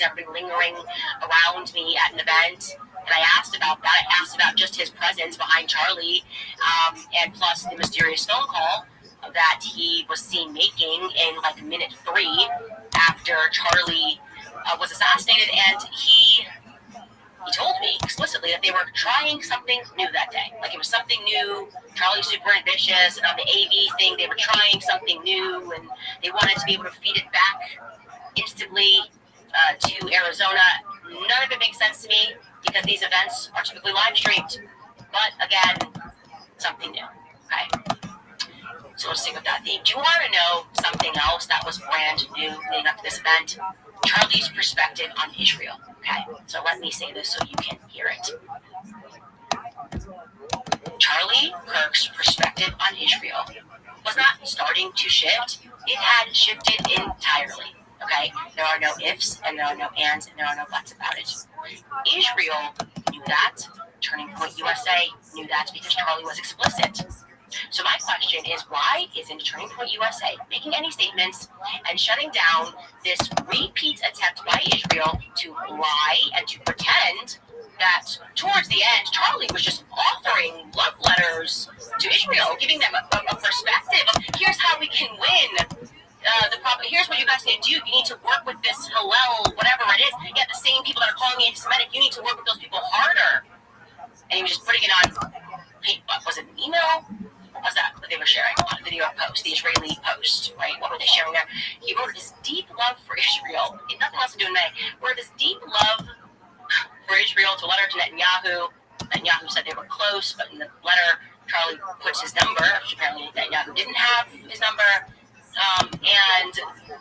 everybody lingering around me at an event. And I asked about that. I asked about just his presence behind Charlie, and plus the mysterious phone call that he was seen making in like minute 3 after Charlie was assassinated. And he told me explicitly that they were trying something new that day. Like it was something new. Charlie's super ambitious, and on the AV thing, they were trying something new, and they wanted to be able to feed it back instantly to Arizona. None of it makes sense to me because these events are typically live streamed. But again, something new. Okay. So let's stick with that theme. Do you want to know something else that was brand new leading up to this event? Charlie's perspective on Israel. Okay, so let me say this so you can hear it. Charlie Kirk's perspective on Israel was not starting to shift. It had shifted entirely. Okay, there are no ifs and there are no ands and there are no buts about it. Israel knew that. Turning Point USA knew that because Charlie was explicit. So my question is, why isn't Turning Point USA making any statements and shutting down this repeat attempt by Israel to lie and to pretend that towards the end, Charlie was just offering love letters to Israel, giving them a perspective of here's how we can win. Here's what you guys need to do. You need to work with this Hillel, whatever it is. Yeah, the same people that are calling me anti-Semitic, you need to work with those people harder. And he was just putting it on, was it an email? What was that they were sharing on a video post, the Israeli Post, right? What were they sharing there? He wrote this deep love for Israel. He had nothing else to do in May. Wrote this deep love for Israel to a letter to Netanyahu. Netanyahu said they were close, but in the letter, Charlie puts his number, which apparently Netanyahu didn't have his number. And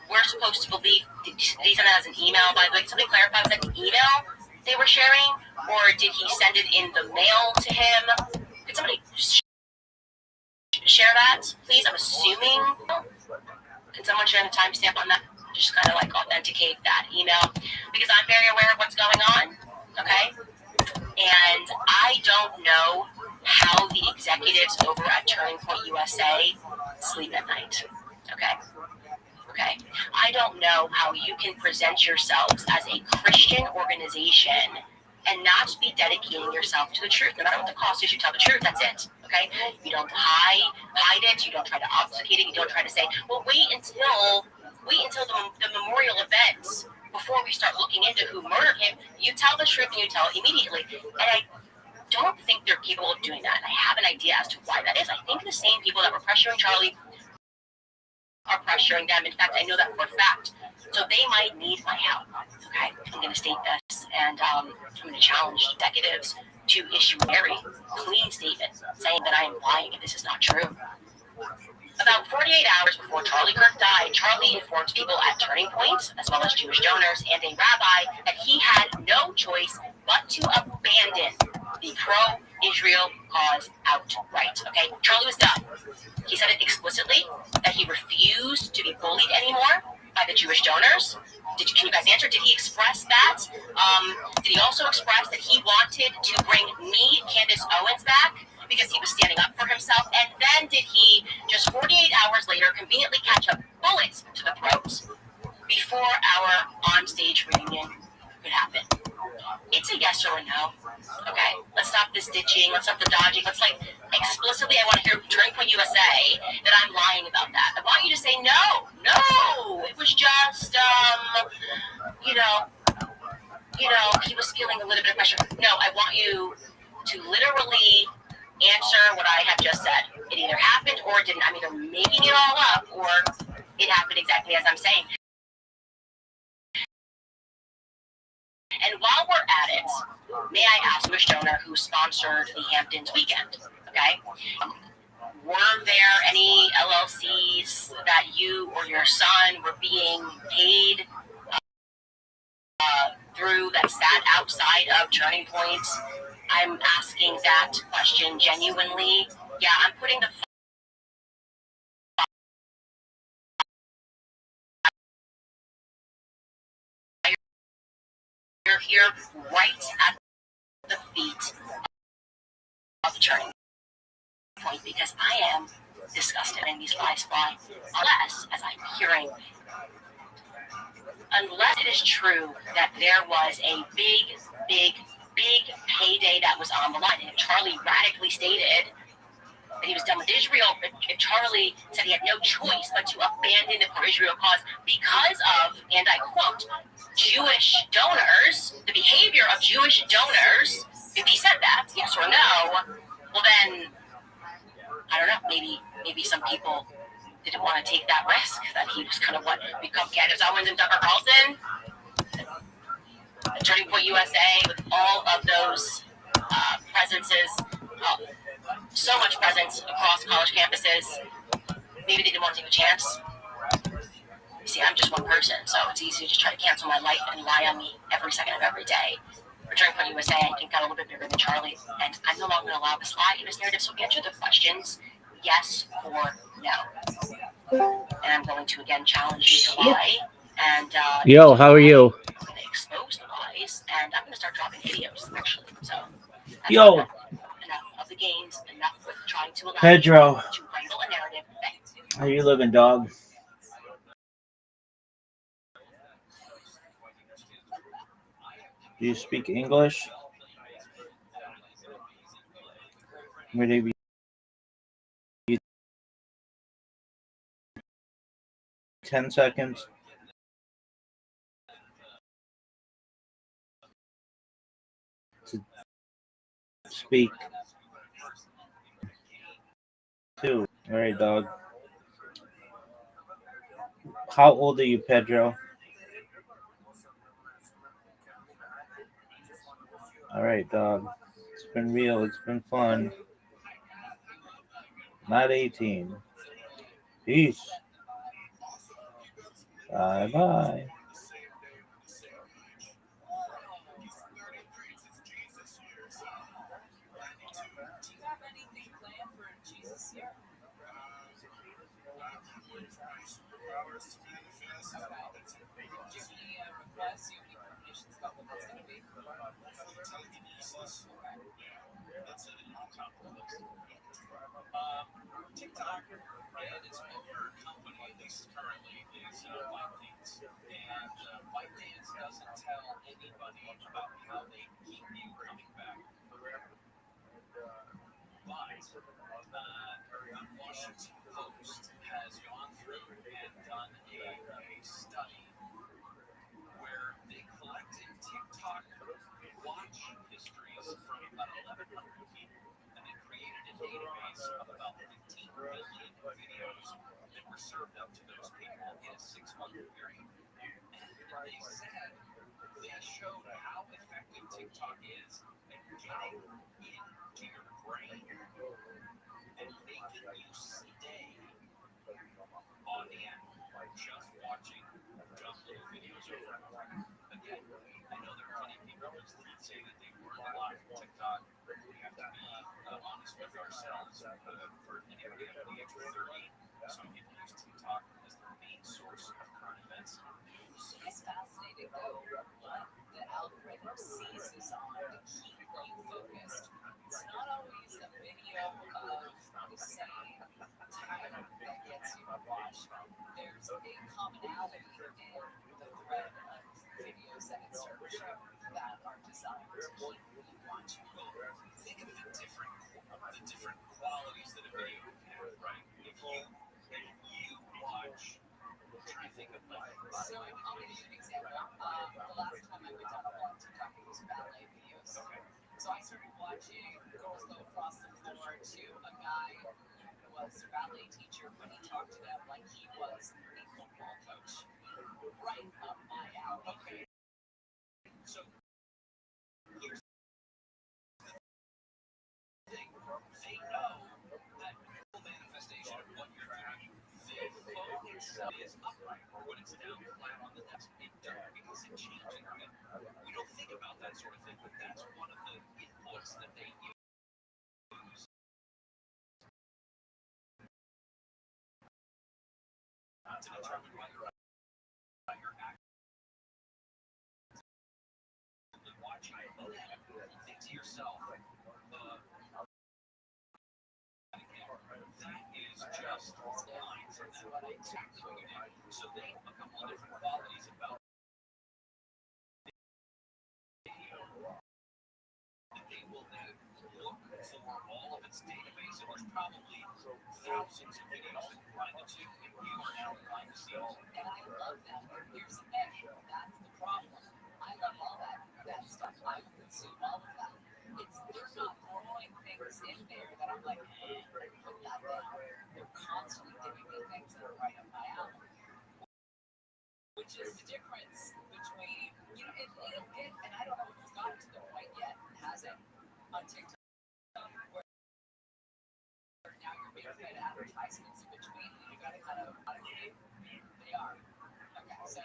we're supposed to believe, did he send that as an email, by the way? Somebody clarify, was that the email they were sharing? Or did he send it in the mail to him? Could somebody share that, please? I'm assuming. Can someone share the timestamp on that? Just kind of like authenticate that email. Because I'm very aware of what's going on, okay? And I don't know how the executives over at Turning Point USA sleep at night. Okay. I don't know how you can present yourselves as a Christian organization and not be dedicating yourself to the truth. No matter what the cost is, you tell the truth. That's it. Okay. You don't hide it. You don't try to obfuscate it. You don't try to say, well, wait until the memorial events before we start looking into who murdered him. You tell the truth and you tell it immediately. And I don't think they're capable of doing that. And I have an idea as to why that is. I think the same people that were pressuring Charlie are pressuring them. In fact, I know that for a fact. So they might need my help. Okay, I'm going to state this, and I'm going to challenge executives to issue a very clean statement saying that I am lying if this is not true. About 48 hours before Charlie Kirk died, Charlie informed people at Turning Point, as well as Jewish donors and a rabbi, that he had no choice but to abandon the pro-Israel cause outright. Okay, Charlie was done. He said it explicitly that he refused to be bullied anymore by the Jewish donors. Can you guys answer? Did he express that? Did he also express that he wanted to bring me, Candace Owens, back because he was standing up for himself? And then did he, just 48 hours later, conveniently catch a bullet to the throat before our on-stage reunion could happen? It's a yes or a no. Okay, let's stop this ditching. Let's stop the dodging. Let's explicitly, I want to hear from Turning Point USA that I'm lying about that. I want you to say no, it was just, he was feeling a little bit of pressure. No, I want you to literally answer what I have just said. It either happened or it didn't. I'm either making it all up or it happened exactly as I'm saying. And while we're at it, may I ask Jewish donor who sponsored the Hamptons weekend, okay? Were there any LLCs that you or your son were being paid through that sat outside of Turning Point? I'm asking that question genuinely. Yeah, I'm putting the fire here right at the feet of Turning Point because I am disgusted in these lies fly. Unless, as I'm hearing unless it is true that there was a big payday that was on the line. And if Charlie radically stated that he was done with Israel, if Charlie said he had no choice but to abandon the pro-Israel cause because of, and I quote, Jewish donors, the behavior of Jewish donors, if he said that, yes or no, well then, I don't know, maybe some people didn't want to take that risk, that he was going to become Candace Owens and Tucker Carlson, Turning Point USA, with all of those presences, so much presence across college campuses. Maybe they didn't want to take a chance. You see, I'm just one person, so it's easy to just try to cancel my life and lie on me every second of every day. Turning Point USA, I think, got a little bit bigger than Charlie, and I'm no longer going to allow this lie in this narrative. So answer the questions, yes or no. And I'm going to again challenge you to lie. And yo, how are you? I'm going to expose the lies, and I'm going to start dropping videos actually. So Yo, enough of the games, enough with trying to allow Pedro, to wrangle a narrative. how you living, dog? Do you speak English? Maybe 10 seconds. To speak. 2. All right, dog. How old are you, Pedro? All right, dog. It's been real. It's been fun. Not 18. Peace. Bye-bye. TikTok and its owner company, at least currently, is ByteDance. And ByteDance doesn't tell anybody about how they keep you coming back. But Washington Post has gone through and done a study where they collected TikTok watch histories from about 1,100 people, and they created a database of about 15 million videos that were served up to those people in a 6-month period. And they said they showed how effective TikTok is at getting into your brain and making you stay on the app, just watching dumb little videos over and over. Again, I know there are plenty of people who say that they learned a lot from TikTok. We have to be honest with ourselves. For anybody under the age of 30, some people use TikTok as their main source of current events and news. It's fascinating, though, what the algorithm seizes on to keep you focused. It's not always a video of the same type that gets you to watch. There's a commonality in the thread of videos that it serves you that are designed to keep you watching. Think of the different qualities that a video can have, right? If you watch, I'm trying to think of so I'll give you an example. The last time I went down a long TikTok, it was ballet videos. Okay. So I started watching girls go across the floor to a guy who was a ballet teacher, but he talked to them like he was a football coach. Right up my alley. Okay. So here's the thing. They know that full manifestation of what you're doing, the focus is upright, or when it's down flat on the desk, it does, because it changes. We don't think about that sort of thing, but that's one of the inputs that they use to determine whether you're actively watching. Think to yourself, that is just line from that exactly what you did. So they have a couple of different qualities about database, and there's probably thousands of videos to combine the two, and you are now behind the scenes. And I love that. Here's the thing. That's the problem. I love all that stuff. I consume all of that. They're not throwing things in there that I'm like, put that down. They're constantly giving me things that are right up my alley. Which is the difference between, it'll get, and I don't know if it's gotten to the point yet, has it, on TikTok, where now you're being fed advertisements in between, and you gotta kind of, they are. Okay, so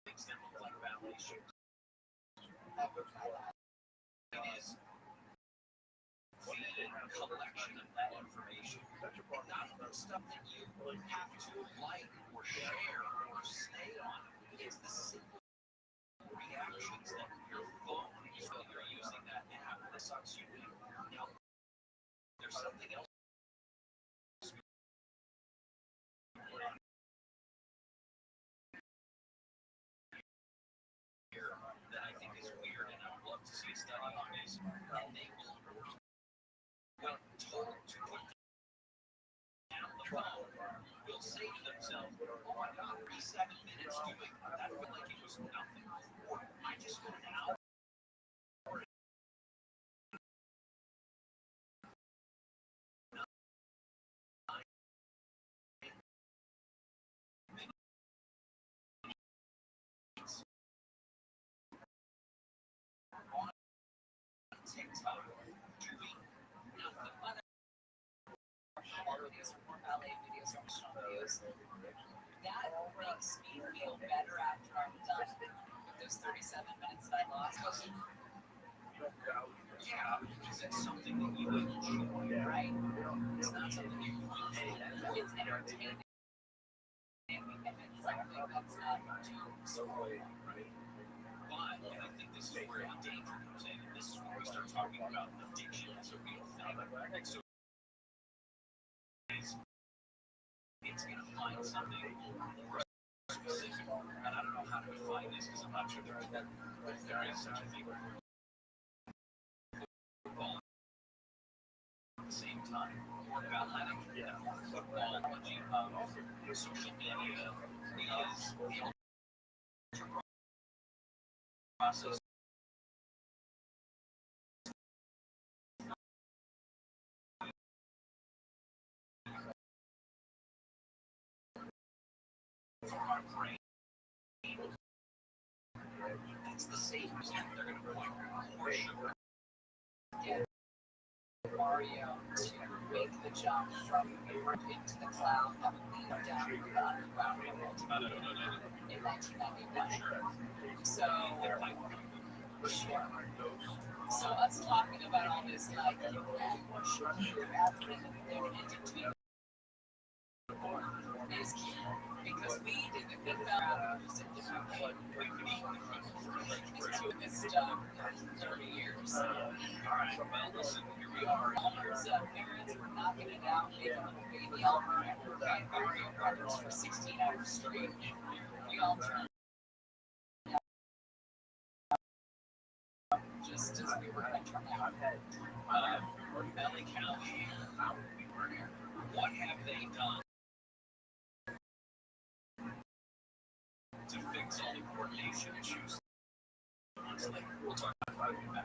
things that look like validation. It is the collection of that information, and not the stuff that you have to like or share or stay on. It's the simple reactions that your phone, you're using that app, that sucks you in. Now, there's something else here that I think is weird, and I would love to see a study on this. And they will, when told to put down the phone, will say to themselves, oh my God, 7 minutes doing that, I feel like it was nothing. Or I just spent an hour. TikTok doing nothing but videos or more ballet videos or short videos. That makes me feel better after I'm done with those 37 minutes that I lost. Yeah, because it's something that you enjoy, right? It's not something you do. It's entertaining. And it's something that's not doom-scrolling, right? But, and I think this is where the danger comes in, and this is where we start talking about addiction as a real thing. So it's going to find something more specific, and I don't know how to define this because I'm not sure there is such a thing. Football at the same time, more athletic and more football, social media is the process. For our brain, it's the same as they're going to put more sugar. Get Mario to make the jump from Earth into the cloud that would lead down to the underground world in 1991. So, sure. So us talking about all this, like, more sugar into is key because we did the good values and this stuff for 30 years. Alright, well, listen, here we are. Almost parents were knocking it out, making little baby Elmer and we're playing Mario Brothers for 16 hours straight. We all turned just as we were going to turn out. Belly County, what have they done to fix all the coordination issues? We'll talk about that.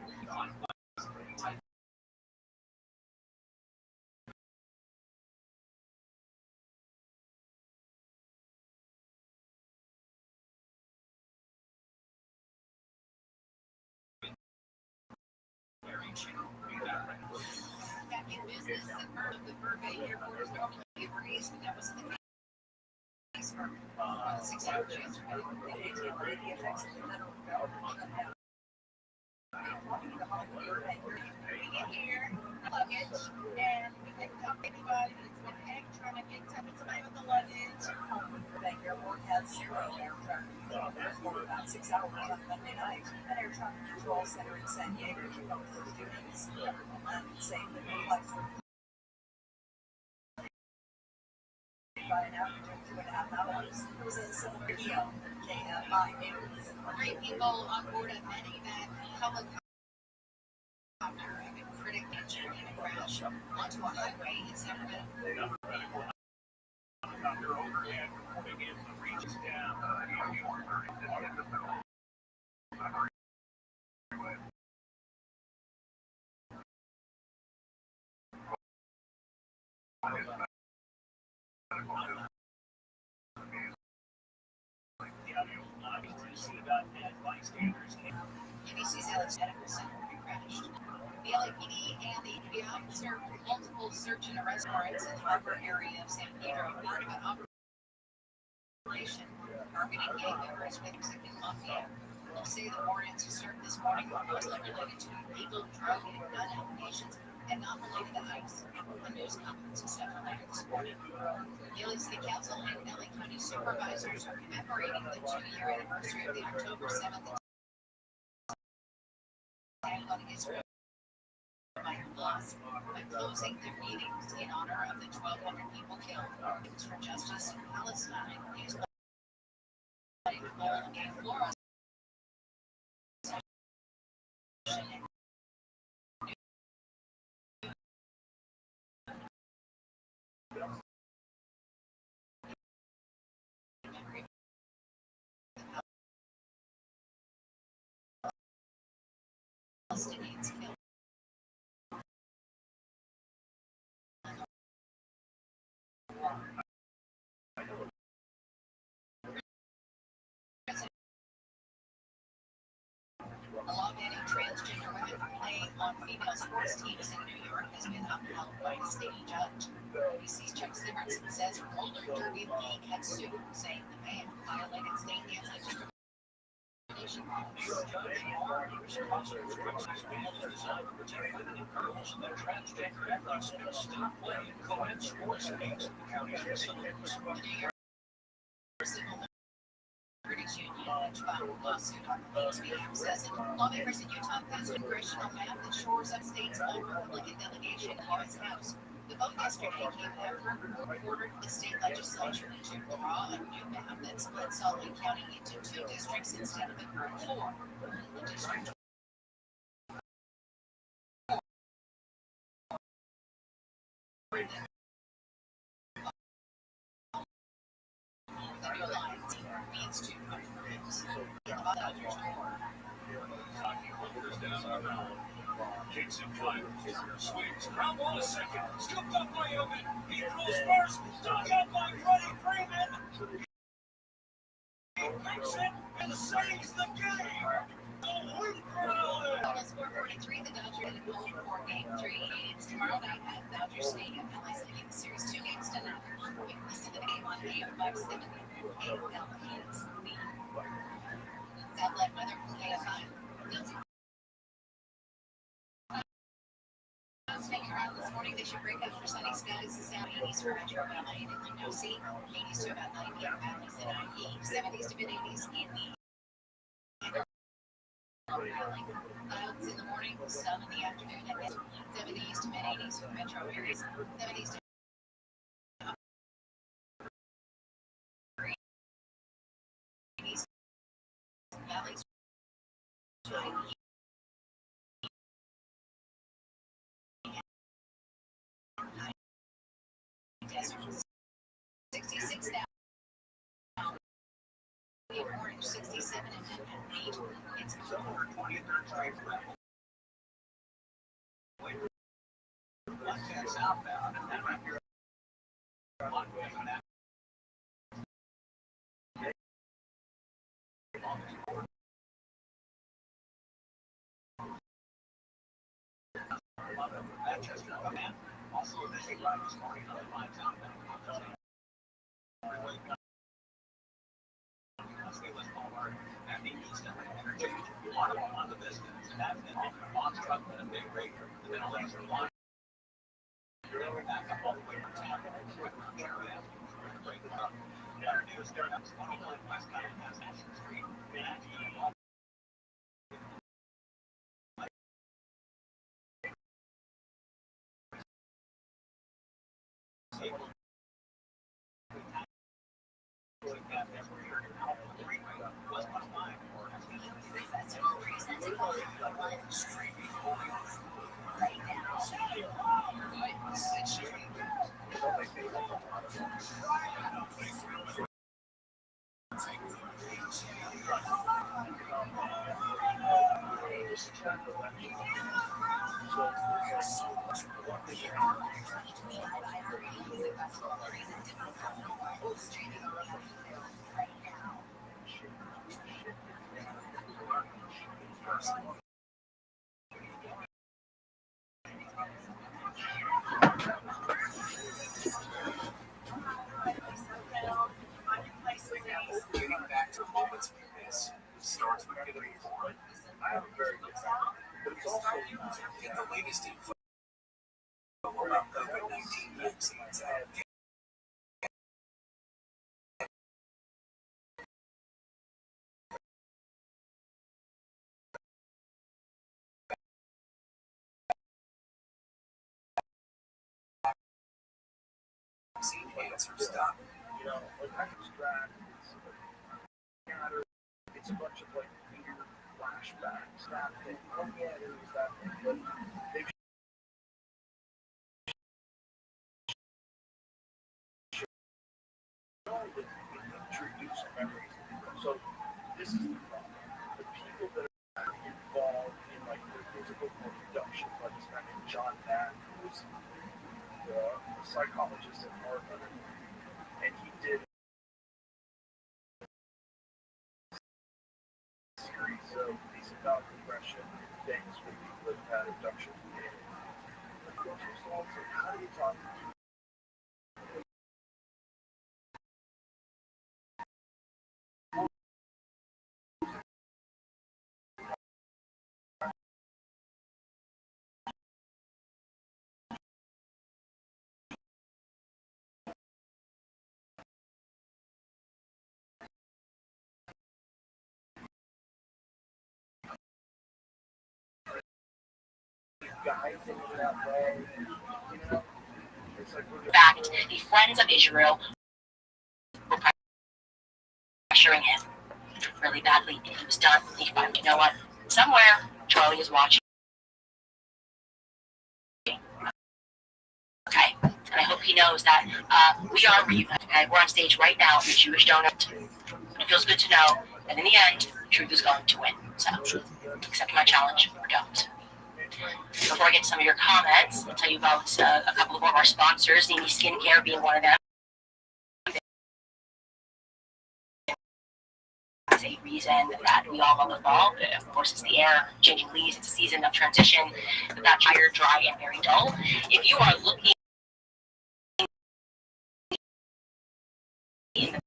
Back in business, the Burbank Airport is normally agrees, but that was the case for 6 hours yesterday. The effects of the metal on the head. We get here, luggage, and we picked up anybody that's been trying to get to For about 6 hours on Monday night, an air traffic control center in San Diego closed duties, saying that no flights were by an average of 2.5 hours. There was a civil video from KFI News. 3 people on board a minivan helicopter have critically injured in a crash onto a highway in Sacramento. Helicopter overhead reporting in the regions down. ABC's Alex Medical Center crashed. The LAPD and the FBI served multiple search and arrest warrants in the harbor area of San Pedro, part of an operation targeting gang members with Mexican mafia. They'll say the warrants served this morning were mostly related to illegal drug and gun allegations and not related to ICE. A news conference is set for later this morning. The LA City Council and LA County supervisors are commemorating the 2-year anniversary of the October 7th attack on Israel by Hamas by closing their meetings in honor of the 1,200 people killed. It was for justice in Palestine. News by Nicole and Flora. Palestinians killed. A law banning transgender women from playing on female sports teams in New York has been upheld by a state judge. ABC's Chuck Sivertson says roller derby league had sued, saying the ban violated state anti-discrimination laws. Transgender athletes can stop playing co-ed sports leagues in the county's facilities. British Union, which filed a lawsuit on the league's behalf, says lawmakers in Utah passed a congressional map that shores up state's old Republican delegation in the U.S. House. The vote yesterday came after a court ordered the state legislature to draw a new map that split Salt Lake County into 2 districts instead of the current 4. The district the new line means to compromise. Jason Flyers swings, ground ball a second, scooped up by Owen. He throws first, dug out by Freddie Freeman. He makes it and saves the game. A win for Allen. Total score 43. The Dodgers in a goal for Game 3. It's tomorrow night at Dodger Stadium. LA's leading the series 2 games to none. You can listen to the game on AM 570. ALE's lead. Outlet weather from KFI. Making around this morning, they should break up for sunny skies. The South 80s for Metro LA and Inland OC. 80s to about 90 in Valleys and IE. 70s to mid 80s in the clouds in the morning, sun in the afternoon, and 70s to mid 80s for metro areas. 70s to valleys. Deserts. 66 down. Orange 67 and 8. It's over 23rd straight level. One ten southbound and then right here. Manchester, also a busy ride this morning on the line southbound. And the east of interchange, on the business, and that's the box truck and a big grader, and then a laser line. Back up all the way from town, with Ontario, break it up. News there, that's 29 In fact, the friends of Israel were pressuring him really badly, and he was done. He finally, you know what? Somewhere, Charlie is watching. Okay, and I hope he knows that we are reunited. Okay, we're on stage right now in the Jewish Donut. It feels good to know that in the end, truth is going to win. So, accept my challenge or don't. Before I get to some of your comments, I'll tell you about a couple of our sponsors, Nimi Skincare being one of them. It's a reason that we all love the fall. Of course, it's the air, changing leaves. It's a season of transition. But that tired, dry, and very dull. If you are looking in the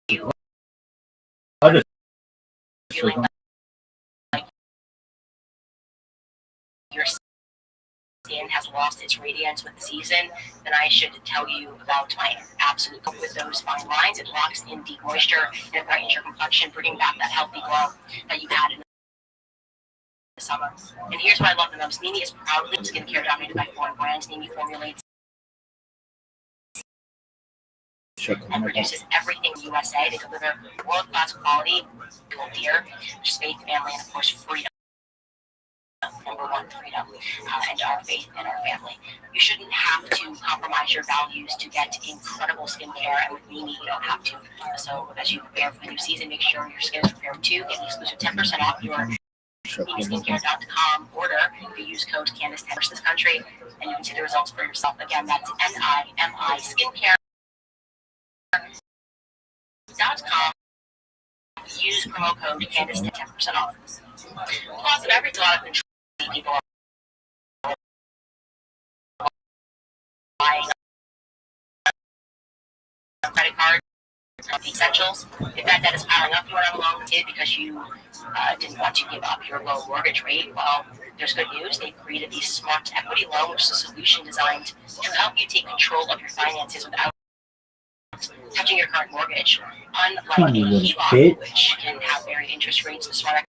you feeling like your skin has lost its radiance with the season, then I should tell you about my absolute hope with those fine lines. It locks in deep moisture and it brightens your complexion, bringing back that healthy glow that you had in the summer. And here's what I love the most. Nimi is proudly skincare dominated by foreign brands. Nimi formulates and produces everything in the USA to deliver world-class quality, dear, which is faith, family, and of course freedom. Number one, freedom, and our faith and our family. You shouldn't have to compromise your values to get incredible skincare, and with Nimi, you don't have to. So as you prepare for the new season, make sure your skin is prepared too. Get the exclusive 10% off your NimiSkincare.com order if you use code Candace10 for this country, and you can see the results for yourself. Again, that's NIMI Skincare.com. Use promo code Candace10 10% off. Plus, of every lot of control people buying a credit card, the essentials. If that debt is piling up, you are not alone with it because you didn't want to give up your low mortgage rate. Well, there's good news. They created the Smart Equity Loan, which is a solution designed to help you take control of your finances without touching your current mortgage. Unlike a HELOC, which can have varied interest rates, the Smart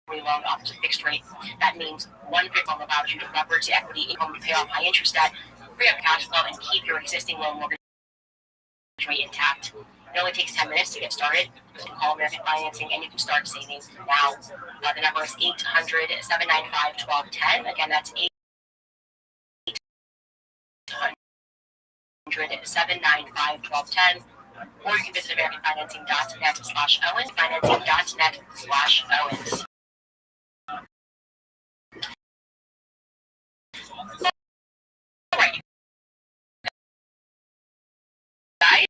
Equity Loan offers a fixed rate. That means one fixed loan allows you to leverage the equity income to pay off high interest debt, free up cash flow, and keep your existing loan mortgage rate intact. It only takes 10 minutes to get started. You can call American Financing and you can start saving now. The number is 800-795-1210. Again, that's 800-795-1210. Or you can visit AmericanFinancing.net/Owens, financing.net/Owens. All right, guys.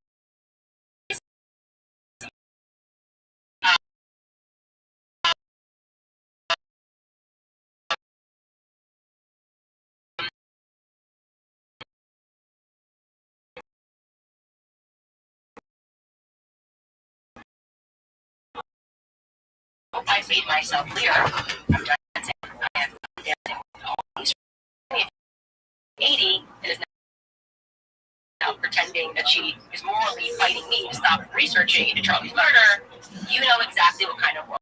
Hope I made myself clear. I'm done dancing. I am dancing with all these 80 and is now pretending that she is morally fighting me to stop researching into Charlie's murder. You know exactly what kind of world.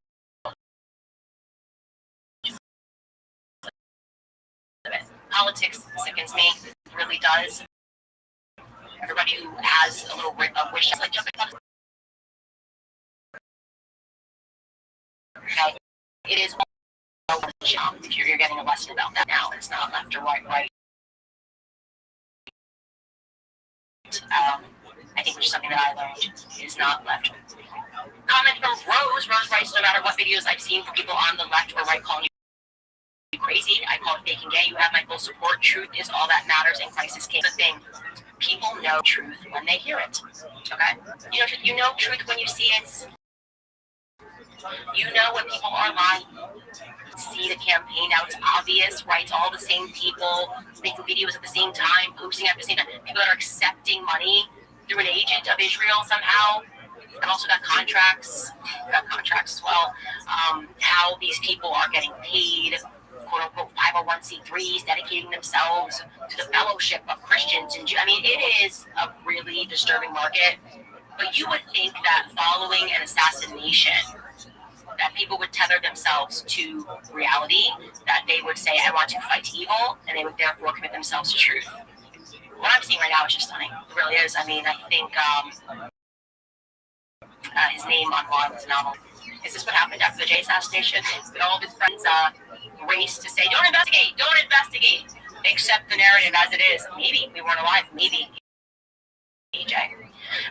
Politics sickens me, it really does. Everybody who has a little wish, like jumping. Okay, it is if you're getting a lesson about that now. It's not left or right. I think which is something that I learned is not left. Comment from Rose. Rose writes, no matter what videos I've seen from people on the left or right calling you crazy, I call it fake and gay. You have my full support. Truth is all that matters in crisis case. The thing, people know truth when they hear it. Okay? You know truth when you see it. You know when people are lying. See the campaign now, it's obvious, right? It's all the same people making videos at the same time, posting at the same time. People that are accepting money through an agent of Israel somehow. I've also got contracts. Got contracts as well. How these people are getting paid, quote unquote 501c3s, dedicating themselves to the fellowship of Christians. And I mean, it is a really disturbing market. But you would think that following an assassination, that people would tether themselves to reality, that they would say, I want to fight evil, and they would therefore commit themselves to truth. What I'm seeing right now is just stunning. It really is. I mean, I think his name online was anomaly. Is this what happened after the Jay assassination? That all of his friends raced to say, don't investigate, accept the narrative as it is. Maybe we weren't alive. Maybe. AJ.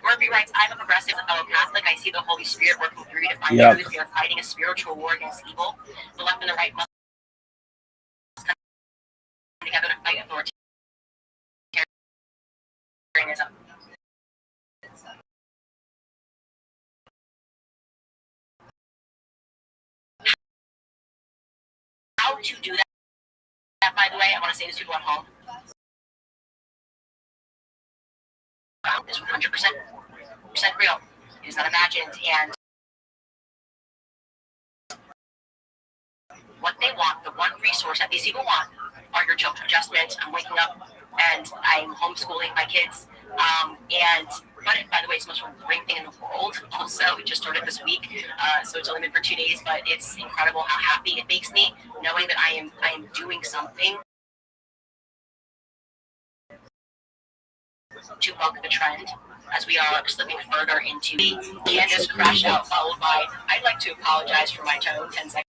Murphy writes, I'm a progressive, a fellow Catholic. I see the Holy Spirit working through you to find truth. We are fighting a spiritual war against evil. The left and the right must come together to fight authoritarianism. How to do that, by the way, I want to say this to people at home. This 100% real. It is not imagined. And what they want, the one resource that these people want, are your children. Adjustment. I'm waking up and I'm homeschooling my kids. But by the way, it's the most great thing in the world. Also, it just started this week, so it's only been for 2 days. But it's incredible how happy it makes me knowing that I am doing something to buck the trend as we are slipping further into the Candace crash out, followed by I'd like to apologize for my tone. 10 seconds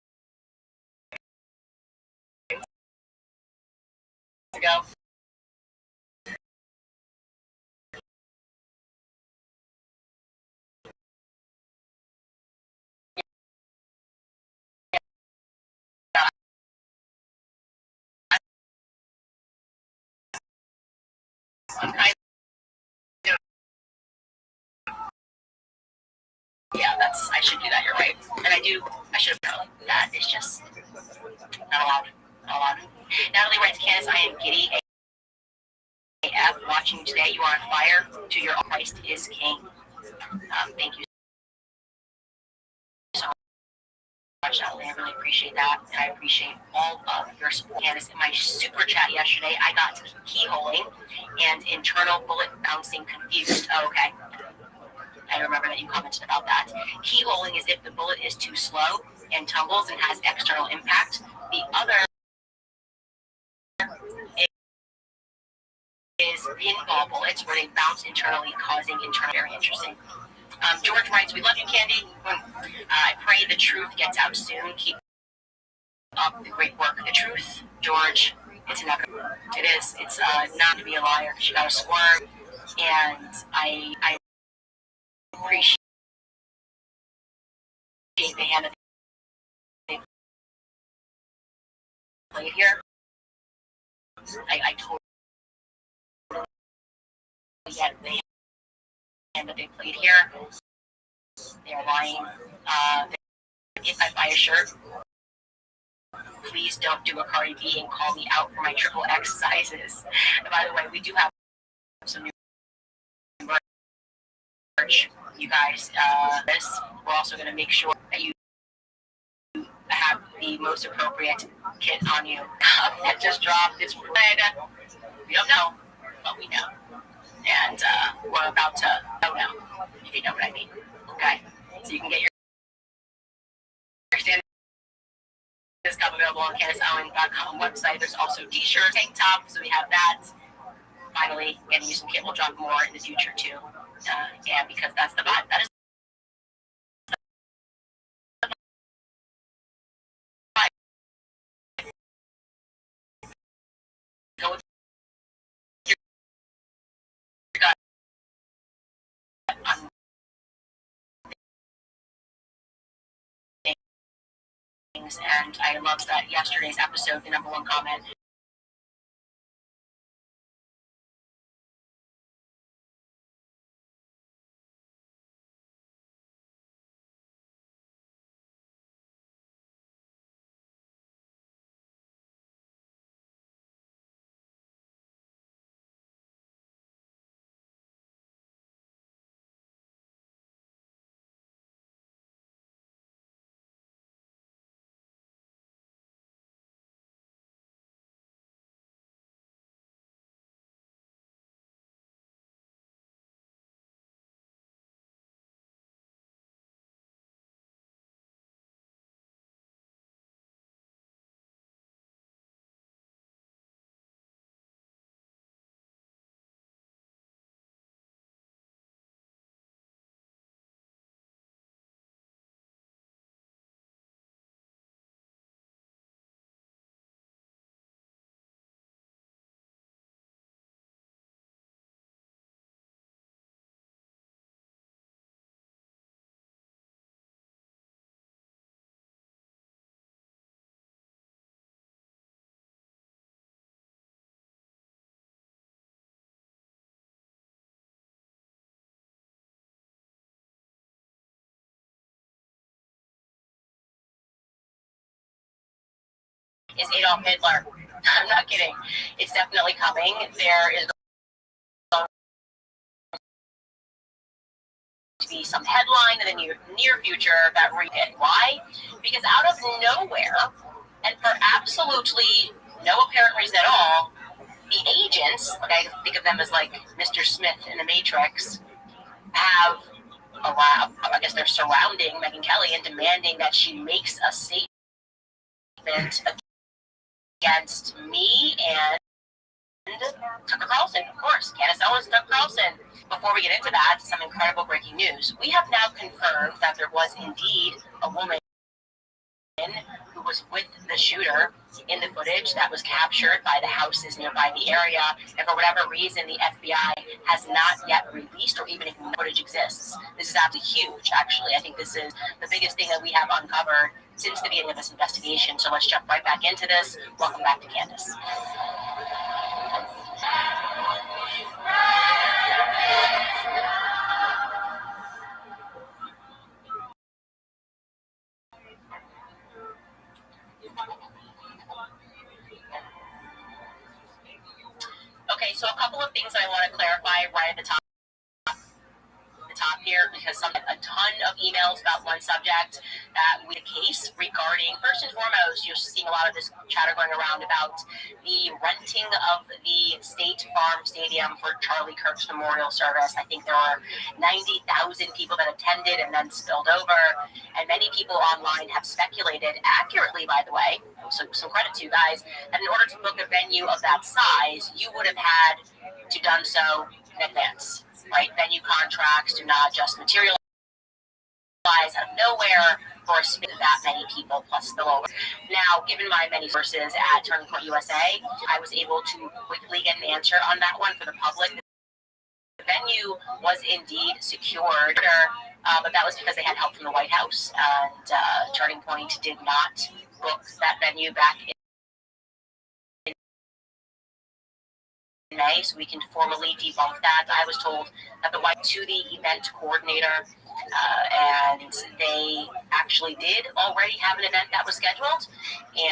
ago. Yeah, I should do that, you're right. And I should have known that. It's just not allowed. Natalie writes, Candace, I am giddy AF watching you today. You are on fire. To your Christ is King. Thank you so much, Natalie. I really appreciate that. And I appreciate all of your support. Candace, in my super chat yesterday, I got keyholing and internal bullet bouncing confused. Oh, okay. I remember that you commented about that. Keyholing is if the bullet is too slow and tumbles and has external impact. The other is scorpion ball bullets where they bounce internally, causing internal. Very interesting. George writes, "We love you, Candy. I pray the truth gets out soon. Keep up the great work. The truth, George, it's inevitable. It is. It's not to be a liar because you got to squirm. And I appreciate the hand that they played here. I totally get the hand that they played here. They're lying. If I buy a shirt, please don't do a Cardi B and call me out for my triple X sizes. And by the way, we do have some new merch, you guys. We're also going to make sure that you have the most appropriate kit on you. That just dropped. It's red. We don't know, but we know. And we're about to know, if you know what I mean. Okay? So you can get your standard discount available on CandiceOwen.com website. There's also t-shirt, tank top, so we have that. Finally, getting you some kit. We'll drop more in the future too. Yeah, because that's the vibe. That is the vibe. Go with your gut on things, and I loved that yesterday's episode, the number one comment. Is Adolf Hitler? I'm not kidding. It's definitely coming. There is going to be some headline in the near future that read it. Why? Because out of nowhere, and for absolutely no apparent reason at all, the agents, like I think of them as like Mr. Smith in the Matrix, have I guess they're surrounding Megyn Kelly and demanding that she makes a statement against me and Tucker Carlson, of course. Candace Owens and Tucker Carlson. Before we get into that, some incredible breaking news. We have now confirmed that there was indeed a woman who was with the shooter in the footage that was captured by the houses nearby the area, and for whatever reason the FBI has not yet released or even if the footage exists. This is absolutely huge, actually. I think this is the biggest thing that we have uncovered since the beginning of this investigation. So let's jump right back into this. Welcome back to Candace. Okay, so a couple of things I want to clarify right at the top here. answered because a ton of emails about one subject that we had a case regarding, first and foremost, you're seeing a lot of this chatter going around about the renting of the State Farm Stadium for Charlie Kirk's memorial service. I think there were 90,000 people that attended and then spilled over. And many people online have speculated, accurately by the way, so some credit to you guys, that in order to book a venue of that size, you would have had to done so in advance, right? Venue contracts do not just materialize out of nowhere for a space of that many people plus spillover. Now, given my many sources at Turning Point USA, I was able to quickly get an answer on that one for the public. The venue was indeed secured, but that was because they had help from the White House, and Turning Point did not book that venue back in May, so we can formally debunk that. I was told that the White to the event coordinator, and they actually did already have an event that was scheduled,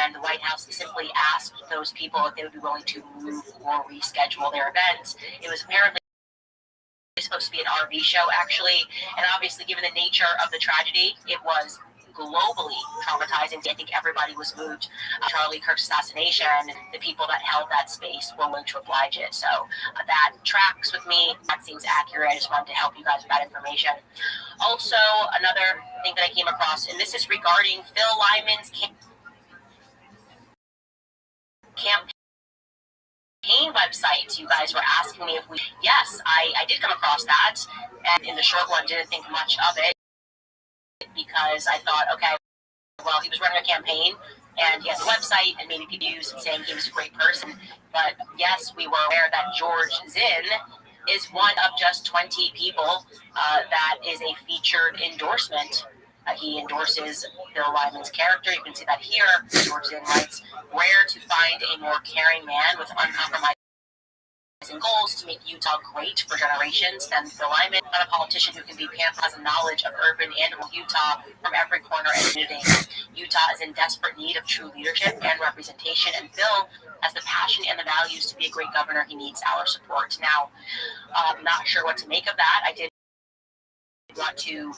and the White House simply asked those people if they would be willing to move or reschedule their event. It was apparently supposed to be an RV show, actually, and obviously, given the nature of the tragedy, it was globally traumatizing. I think everybody was moved. Charlie Kirk's assassination, the people that held that space were willing to oblige it. So that tracks with me. That seems accurate. I just wanted to help you guys with that information. Also, another thing that I came across, and this is regarding Phil Lyman's campaign website. You guys were asking me if we... Yes, I did come across that, and in the short one, didn't think much of it, because I thought, okay, well, he was running a campaign and he has a website and maybe people use it saying he was a great person. But yes, we were aware that George Zinn is one of just 20 people that is a featured endorsement. He endorses Bill Lyman's character. You can see that here. George Zinn writes, "Rare to find a more caring man with uncompromising goals to make Utah great for generations than Phil Lyman, not a politician who can be pampered, has a knowledge of urban and rural Utah from every corner and community. Utah is in desperate need of true leadership and representation, and Phil has the passion and the values to be a great governor. He needs our support." Now, I'm not sure what to make of that. I did want to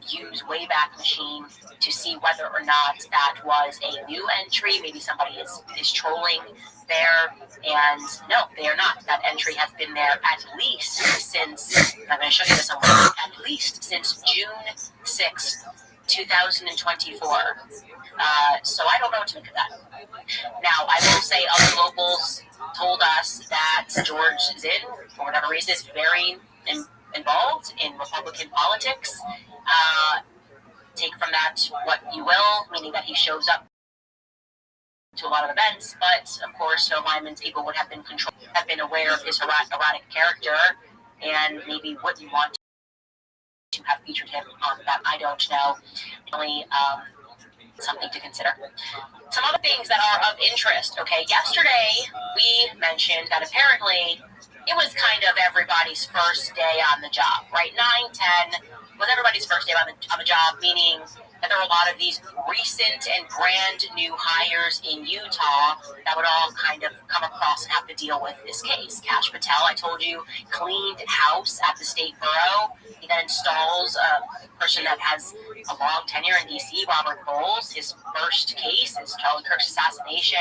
use Wayback Machine to see whether or not that was a new entry. Maybe somebody is trolling there, and no, they are not. That entry has been there at least since, I'm going to show you this on at least since June 6th, 2024. So I don't know what to make of that. Now, I will say other locals told us that George Zinn, for whatever reason, is very involved in Republican politics. Take from that what you will, meaning that he shows up to a lot of events, but of course, Phil Lyman's people would have been aware of his erratic character, and maybe wouldn't want to have featured him on that. I don't know. Only something to consider. Some other things that are of interest. Okay, yesterday we mentioned that apparently it was kind of everybody's first day on the job, right? 9/10 was everybody's first day on the job, meaning that there were a lot of these recent and brand new hires in Utah that would all kind of come across and have to deal with this case. Kash Patel, I told you, cleaned house at the state borough. He then installs a person that has a long tenure in D.C., Robert Bowles. His first case is Charlie Kirk's assassination.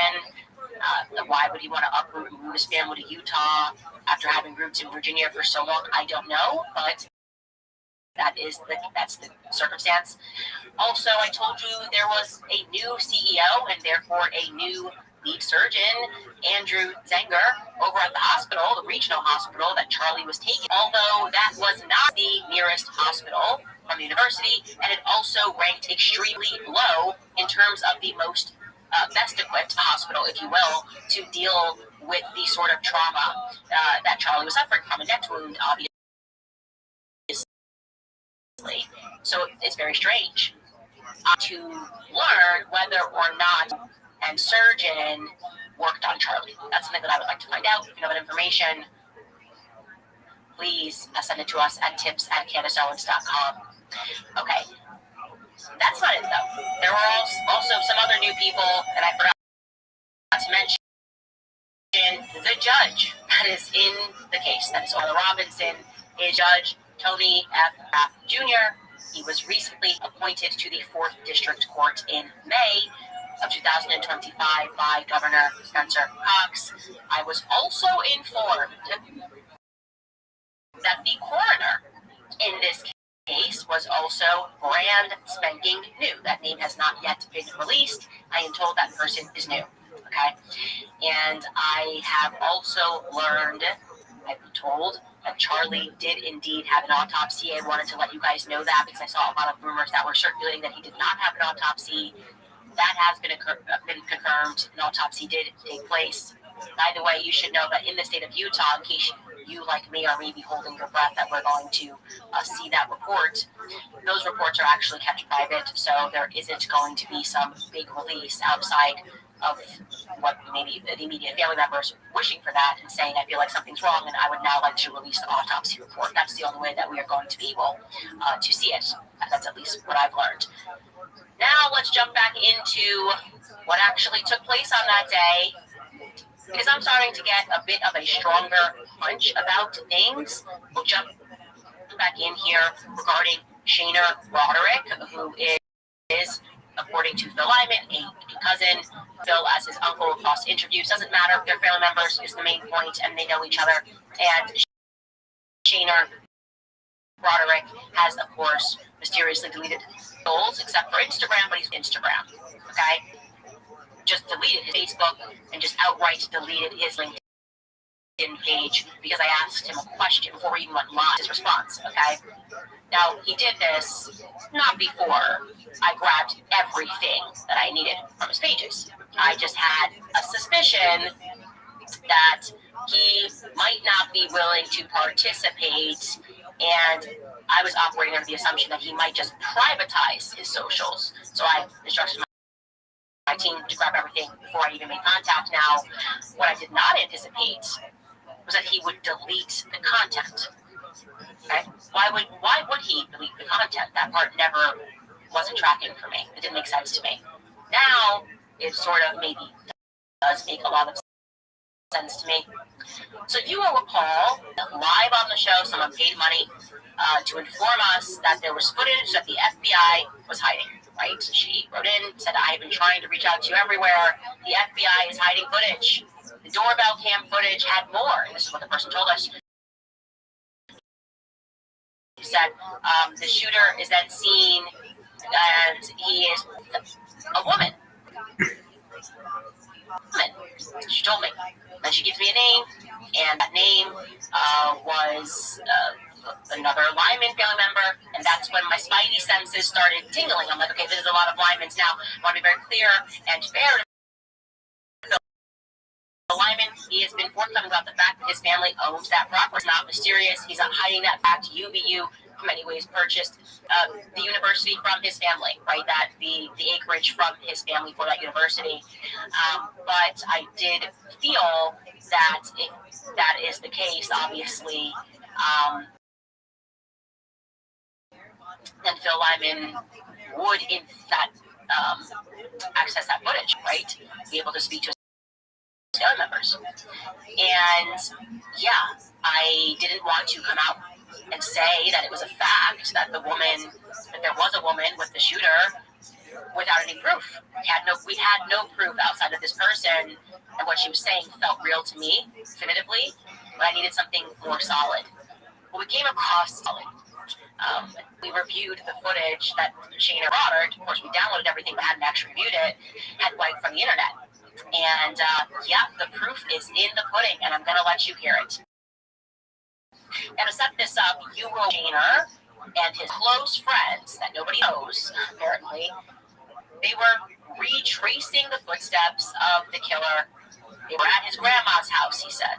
Why would he want to uproot and move his family to Utah after having roots in Virginia for so long? I don't know, but that's the circumstance. Also, I told you there was a new CEO and therefore a new lead surgeon, Andrew Zenger, over at the hospital, the regional hospital that Charlie was taking, although that was not the nearest hospital from the university, and it also ranked extremely low in terms of the most best equipped hospital, if you will, to deal with the sort of trauma that Charlie was suffering from, a neck wound, obviously. So it's very strange to learn whether or not a surgeon worked on Charlie. That's something that I would like to find out. If you know that information, please send it to us at tips@candaceowens.com. Okay, that's not it though. There were also some other new people that I forgot to mention. The judge that is in the case, that is Ola Robinson, is Judge Tony F. Rath Jr. He was recently appointed to the 4th District Court in May of 2025 by Governor Spencer Cox. I was also informed that the coroner in this case was also brand spanking new. That name has not yet been released. I am told that person is new. Okay. And I have also learned, I've been told, that Charlie did indeed have an autopsy. I wanted to let you guys know that because I saw a lot of rumors that were circulating that he did not have an autopsy. That has been confirmed. An autopsy did take place. By the way, you should know that in the state of Utah, in case you, like me, are maybe holding your breath that we're going to see that report, those reports are actually kept private, so there isn't going to be some big release outside of what maybe the immediate family members wishing for that and saying, I feel like something's wrong and I would now like to release the autopsy report. That's the only way that we are going to be able to see it. That's at least what I've learned. Now let's jump back into what actually took place on that day, because I'm starting to get a bit of a stronger hunch about things. We'll jump back in here regarding Shayna Broderick, who is, according to Phil Lyman, a cousin. Phil, as his uncle across interviews, doesn't matter. They're family members is the main point, and they know each other. And Shayna Broderick has, of course, mysteriously deleted goals, except for Instagram, but he's Instagram. Okay? Just deleted his Facebook and just outright deleted his LinkedIn page because I asked him a question before we even went live. His response, okay? Now, he did this not before I grabbed everything that I needed from his pages. I just had a suspicion that he might not be willing to participate, and I was operating under the assumption that he might just privatize his socials. So I instructed my team to grab everything before I even made contact. Now, what I did not anticipate was that he would delete the content. Okay? Why would he delete the content? That part never wasn't tracking for me. It didn't make sense to me. Now, it sort of maybe does make a lot of sense to me. So you will recall that live on the show, someone paid money to inform us that there was footage that the FBI was hiding, right? She wrote in, said, I have been trying to reach out to you everywhere. The FBI is hiding footage. The doorbell cam footage had more. This is what the person told us. She said, the shooter is then seen, and he is a woman. She told me. Then she gives me a name, and that name was another Lyman family member, and that's when my spidey senses started tingling. I'm like, okay, this is a lot of Lymans now. I want to be very clear and fair to Lyman. He has been forthcoming about the fact that his family owns that property. It's not mysterious. He's not hiding that fact. UVU, in many ways, purchased the university from his family, right? That the acreage from his family for that university. But I did feel that if that is the case, obviously, then Phil Lyman would, in fact, access that footage, right? Be able to speak to his family members. And yeah, I didn't want to come out and say that it was a fact that there was a woman with the shooter without any proof. We had no proof outside of this person, and what she was saying felt real to me, definitively, but I needed something more solid. Well, we came across solid. We reviewed the footage that Shayna Broderick, of course we downloaded everything but hadn't actually reviewed it, had wiped from the internet. And yeah, the proof is in the pudding, and I'm going to let you hear it. And to set this up, you will Shayna and his close friends that nobody knows, apparently, they were retracing the footsteps of the killer. They were at his grandma's house, he said.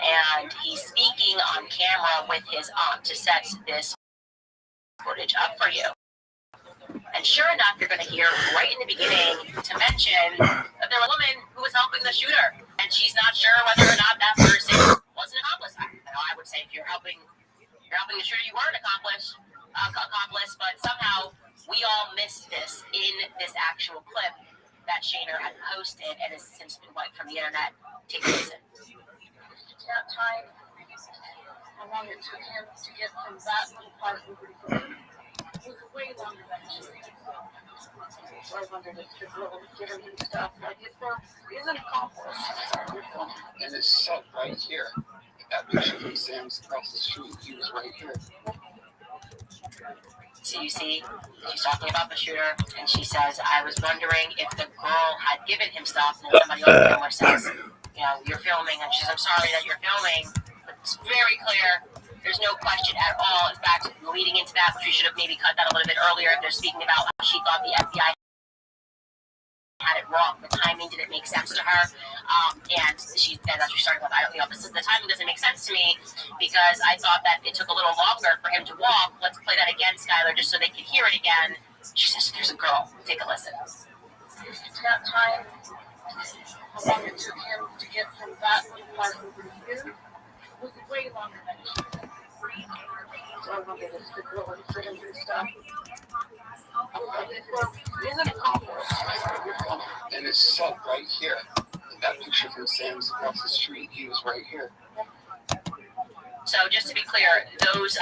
And he's speaking on camera with his aunt to set this footage up for you. And sure enough, you're going to hear right in the beginning to mention that there was a woman who was helping the shooter, and she's not sure whether or not that person was an accomplice. I would say if you're helping the shooter, you were an accomplice, but somehow we all missed this in this actual clip that Shayna had posted and has since been wiped from the internet. Take a listen. How long it took him to get from that part over to here was way longer than it should be. So I wondered if the girl had given him stuff, like if there is an accomplice. And it's set right here. That picture from Sam's across the street, he was right here. So you see, she's talking about the shooter, and she says, I was wondering if the girl had given him stuff, and then somebody on the camera says, you know, you're filming, and she says, I'm sorry that you're filming. But it's very clear. There's no question at all. In fact, leading into that, which we should have maybe cut that a little bit earlier, they're speaking about how she thought the FBI had it wrong. The timing didn't make sense to her, and that's what she started with. The timing doesn't make sense to me because I thought that it took a little longer for him to walk. Let's play that again, Skylar, just so they can hear it again. She says, "There's a girl. Take a listen." To that time, how long it took him to get from that part over to here was way longer than it should have been. So I wondered if the girl had given him stuff. And it's set right here. That picture from Sam's across the street, he was right here. So just to be clear, those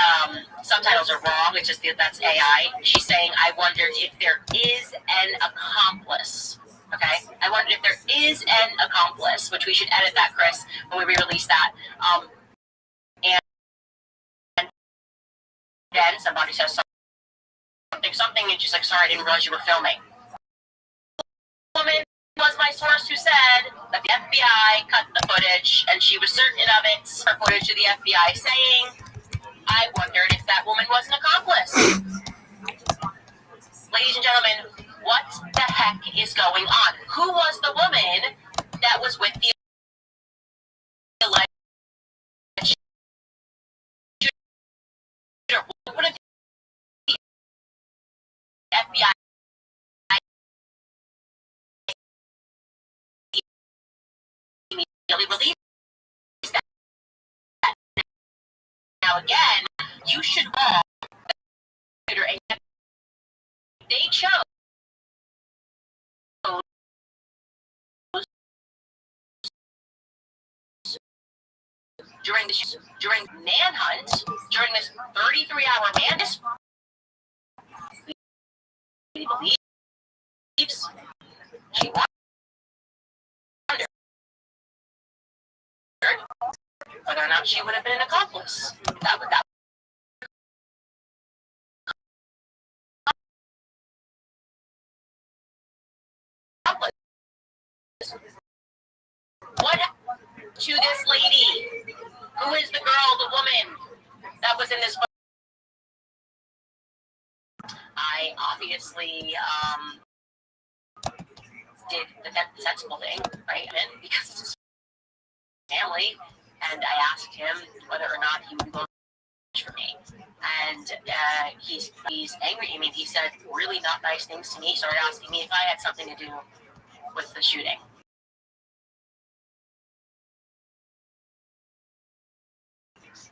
subtitles are wrong. It's just that's AI. She's saying, I wondered if there is an accomplice. Okay? I wondered if there is an accomplice, which we should edit that, Chris, when we re-release that. And then somebody says something, and she's like, sorry, I didn't realize you were filming. The woman was my source who said that the FBI cut the footage, and she was certain of it, her footage to the FBI saying, I wondered if that woman was an accomplice. Ladies and gentlemen, what the heck is going on? Who was the woman that was with the alleged shooter? What did the FBI immediately release that? Now again, you should all they chose during manhunt, during this 33-hour manhunt, he believes she wondered whether or not she would have been an accomplice. That what to this lady? Who is the girl, the woman that was in this photo? I obviously did the sensible thing, right? Because it's his family, and I asked him whether or not he would vote for me. And he's angry. I mean, he said really not nice things to me. He started asking me if I had something to do with the shooting.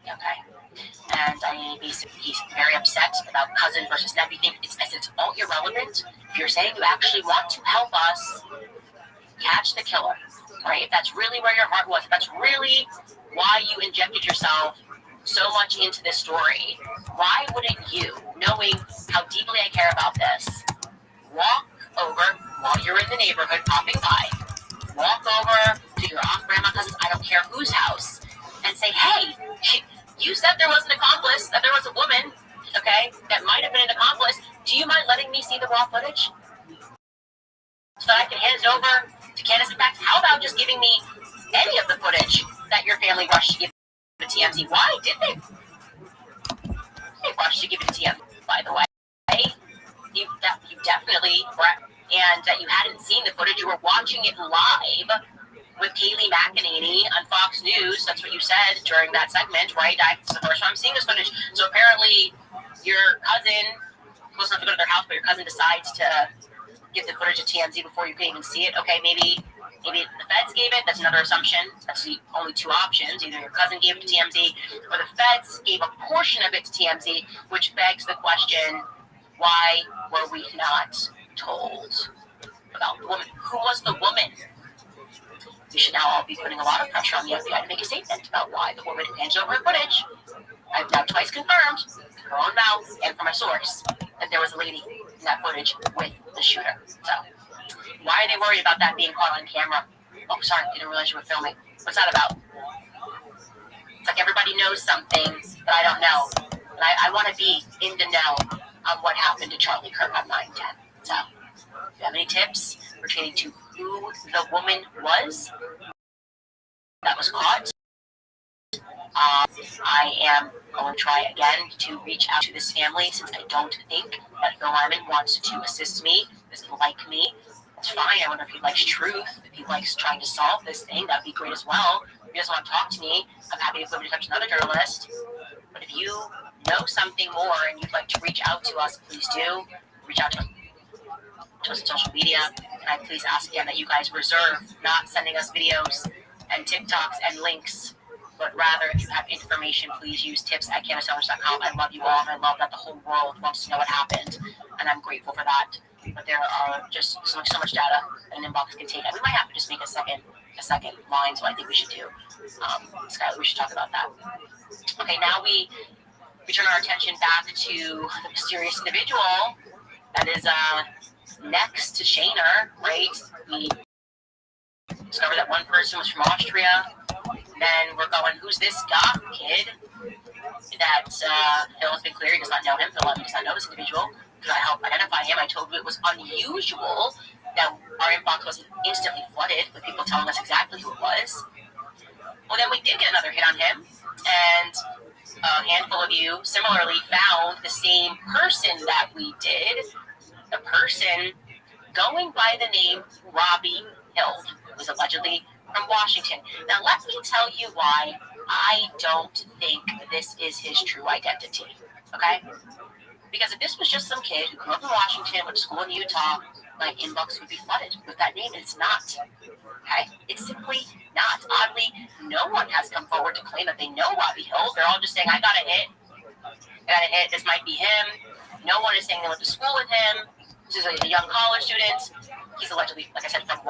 Okay. And he's very upset about cousin versus nephew thing. It's all irrelevant. If you're saying you actually want to help us catch the killer, right? If that's really where your heart was, if that's really why you injected yourself so much into this story, why wouldn't you, knowing how deeply I care about this, walk over while you're in the neighborhood popping by, walk over to your aunt, grandma, cousins, I don't care whose house, and say, hey, you said there was an accomplice, that there was a woman, okay, that might have been an accomplice. Do you mind letting me see the raw footage so that I can hand it over to Candace? In fact, how about just giving me any of the footage that your family rushed to give to TMZ? Why did they? They rushed to give it to TMZ, by the way. You definitely were, and that you hadn't seen the footage. You were watching it live with Kayleigh McEnany on Fox News. That's what you said during that segment, right? That's the first time I'm seeing this footage. So apparently your cousin, close enough to go to their house, but your cousin decides to give the footage to TMZ before you can even see it. Okay, maybe the feds gave it. That's another assumption. That's the only two options. Either your cousin gave it to TMZ or the feds gave a portion of it to TMZ, which begs the question, why were we not told about the woman? Who was the woman we should now all be putting a lot of pressure on the FBI to make a statement about why the woman handed over her footage. I've now twice confirmed, her own mouth and from a source, that there was a lady in that footage with the shooter. So, why are they worried about that being caught on camera? Oh, sorry, I didn't realize you were filming. What's that about? It's like everybody knows something that I don't know. And I want to be in the know of what happened to Charlie Kirk on 9/10. So, if you have any tips pertaining to who the woman was that was caught, I am going to try again to reach out to this family, since I don't think that Phil Lyman wants to assist me, doesn't like me. It's fine. I wonder if he likes truth, if he likes trying to solve this thing. That'd be great as well. If he doesn't want to talk to me, I'm happy to put him in touch with another journalist. But if you know something more and you'd like to reach out to us, please do. Reach out to us on social media. And I please ask again that you guys reserve not sending us videos and TikToks and links, but rather, if you have information, please use tips@candaceellers.com. I love you all, and I love that the whole world wants to know what happened, and I'm grateful for that. But there are just so much data an inbox can take. We might have to just make a second line, so I think we should do. Skylar, we should talk about that. Okay, now we turn our attention back to the mysterious individual that is next to Shaner, right? We discovered that one person was from Austria. Then we're going, who's this goth kid that Phil has been clear he does not know him. Phil does not know this individual. Could I help identify him? I told you it was unusual that our inbox was instantly flooded with people telling us exactly who it was. Well, then we did get another hit on him, and a handful of you similarly found the same person that we did. The person going by the name Robbie Hild, who was allegedly from Washington. Now, let me tell you why I don't think this is his true identity, okay? Because if this was just some kid who grew up in Washington, went to school in Utah, my inbox would be flooded with that name. It's not, okay? It's simply not. Oddly, no one has come forward to claim that they know Robbie Hild. They're all just saying, I got a hit, this might be him. No one is saying they went to school with him. This is a young college student. He's allegedly, like I said, from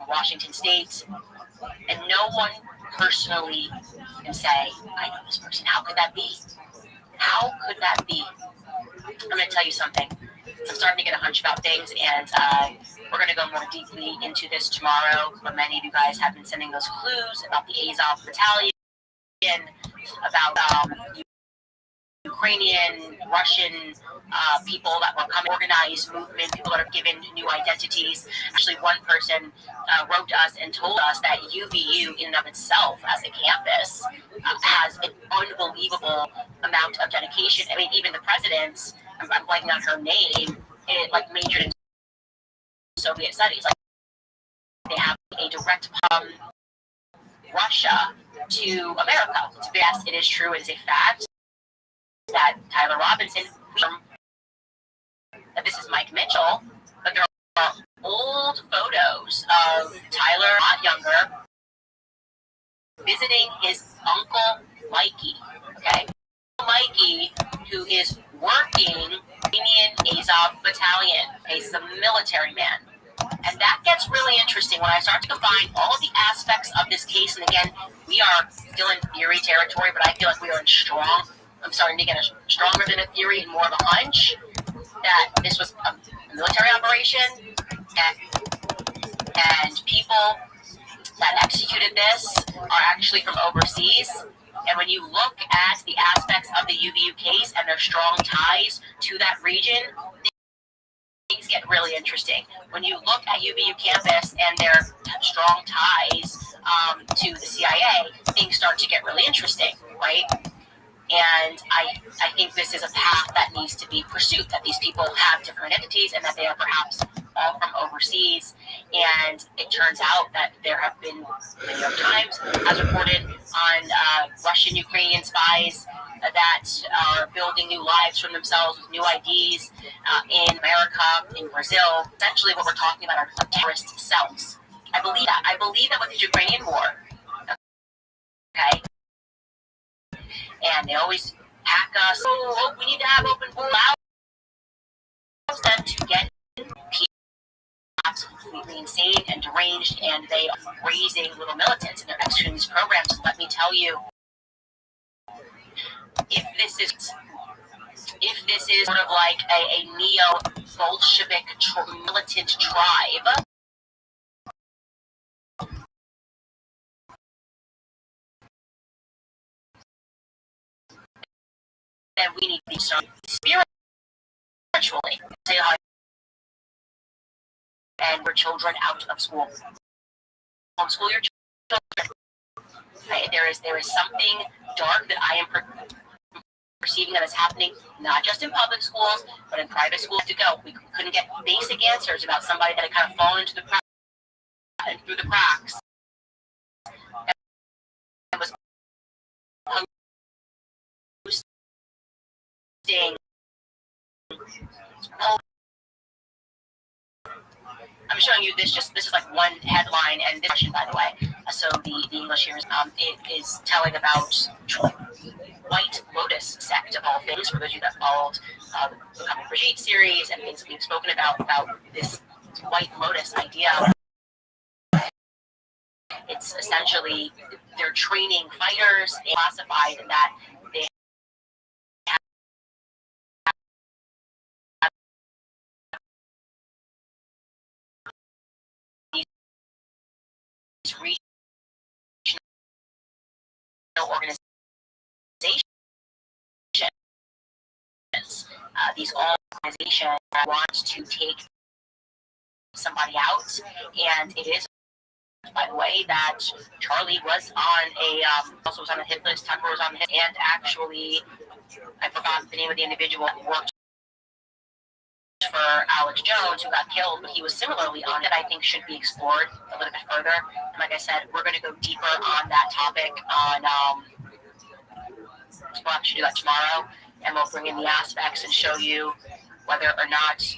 Washington State, and no one personally can say, I know this person. How could that be? How could that be? I'm going to tell you something. I'm starting to get a hunch about things, and we're going to go more deeply into this tomorrow, but many of you guys have been sending those clues about the Azov Battalion, about Ukrainian, Russian people that were coming, organized movement, people that are given new identities. Actually, one person wrote to us and told us that UVU in and of itself as a campus has an unbelievable amount of dedication. I mean, even the presidents, I'm blanking on her name, majored in Soviet studies. Like, they have a direct Russia to America. Yes, it is true, it is a fact that Tyler Robinson, that this is Mike Mitchell, but there are old photos of Tyler, a lot younger, visiting his uncle Mikey, okay? Mikey, who is working in Azov Battalion. Okay, he's a military man. And that gets really interesting when I start to combine all of the aspects of this case. And again, we are still in theory territory, but I feel like we are I'm starting to get a stronger than a theory and more of a hunch that this was a military operation, and people that executed this are actually from overseas. And when you look at the aspects of the UVU case and their strong ties to that region, things get really interesting. When you look at UVU campus and their strong ties to the CIA, things start to get really interesting, right? And I think this is a path that needs to be pursued, that these people have different identities and that they are perhaps all from overseas. And it turns out that there have been, the New York Times has reported on Russian Ukrainian spies that are building new lives for themselves with new IDs in America, in Brazil. Essentially what we're talking about are terrorist cells. I believe that. I believe that with the Ukrainian war, okay, and they always hack us. Oh, we need to have open borders. Allows them to get people completely insane and deranged, and they are raising little militants in their extremist programs. Let me tell you, if this is sort of like a neo-Bolshevik militant tribe, then we need to start spiritually and your children out of school. Homeschool your children. Right? There is something dark that I am perceiving that is happening, not just in public schools, but in private schools to go. We couldn't get basic answers about somebody that had kind of fallen into the through the cracks and was posting. I'm showing you this. This is like one headline, and this question, by the way. So the English here is it is telling about White Lotus sect of all things. For those of you that followed the Becoming Brigitte series and things that we've spoken about this White Lotus idea, it's essentially they're training fighters and classified that they have these regional organizations. These organizations want to take somebody out, and it is, by the way, that Charlie was on also was on the hit list. Tucker was on the hit, and actually, I forgot the name of the individual who worked for Alex Jones, who got killed, but he was similarly on it. I think should be explored a little bit further. And like I said, we're going to go deeper on that topic on. We'll actually do that tomorrow, and we'll bring in the aspects and show you whether or not,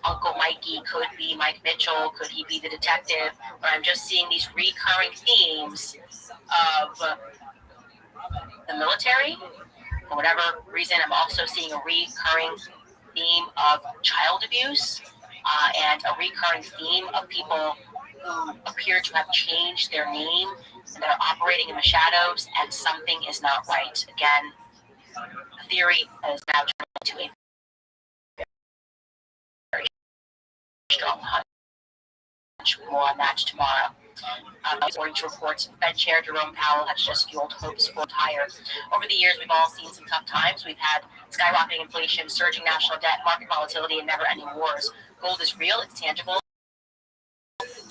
Uncle Mikey could be Mike Mitchell, could he be the detective? But I'm just seeing these recurring themes of the military. For whatever reason, I'm also seeing a recurring theme of child abuse and a recurring theme of people who appear to have changed their name and that are operating in the shadows, and something is not right. Again, a theory that is now turned into a very strong hunch. More on that tomorrow. According to reports, Fed Chair Jerome Powell has just fueled hopes for higher. Over the years, we've all seen some tough times. We've had skyrocketing inflation, surging national debt, market volatility, and never-ending wars. Gold is real, it's tangible,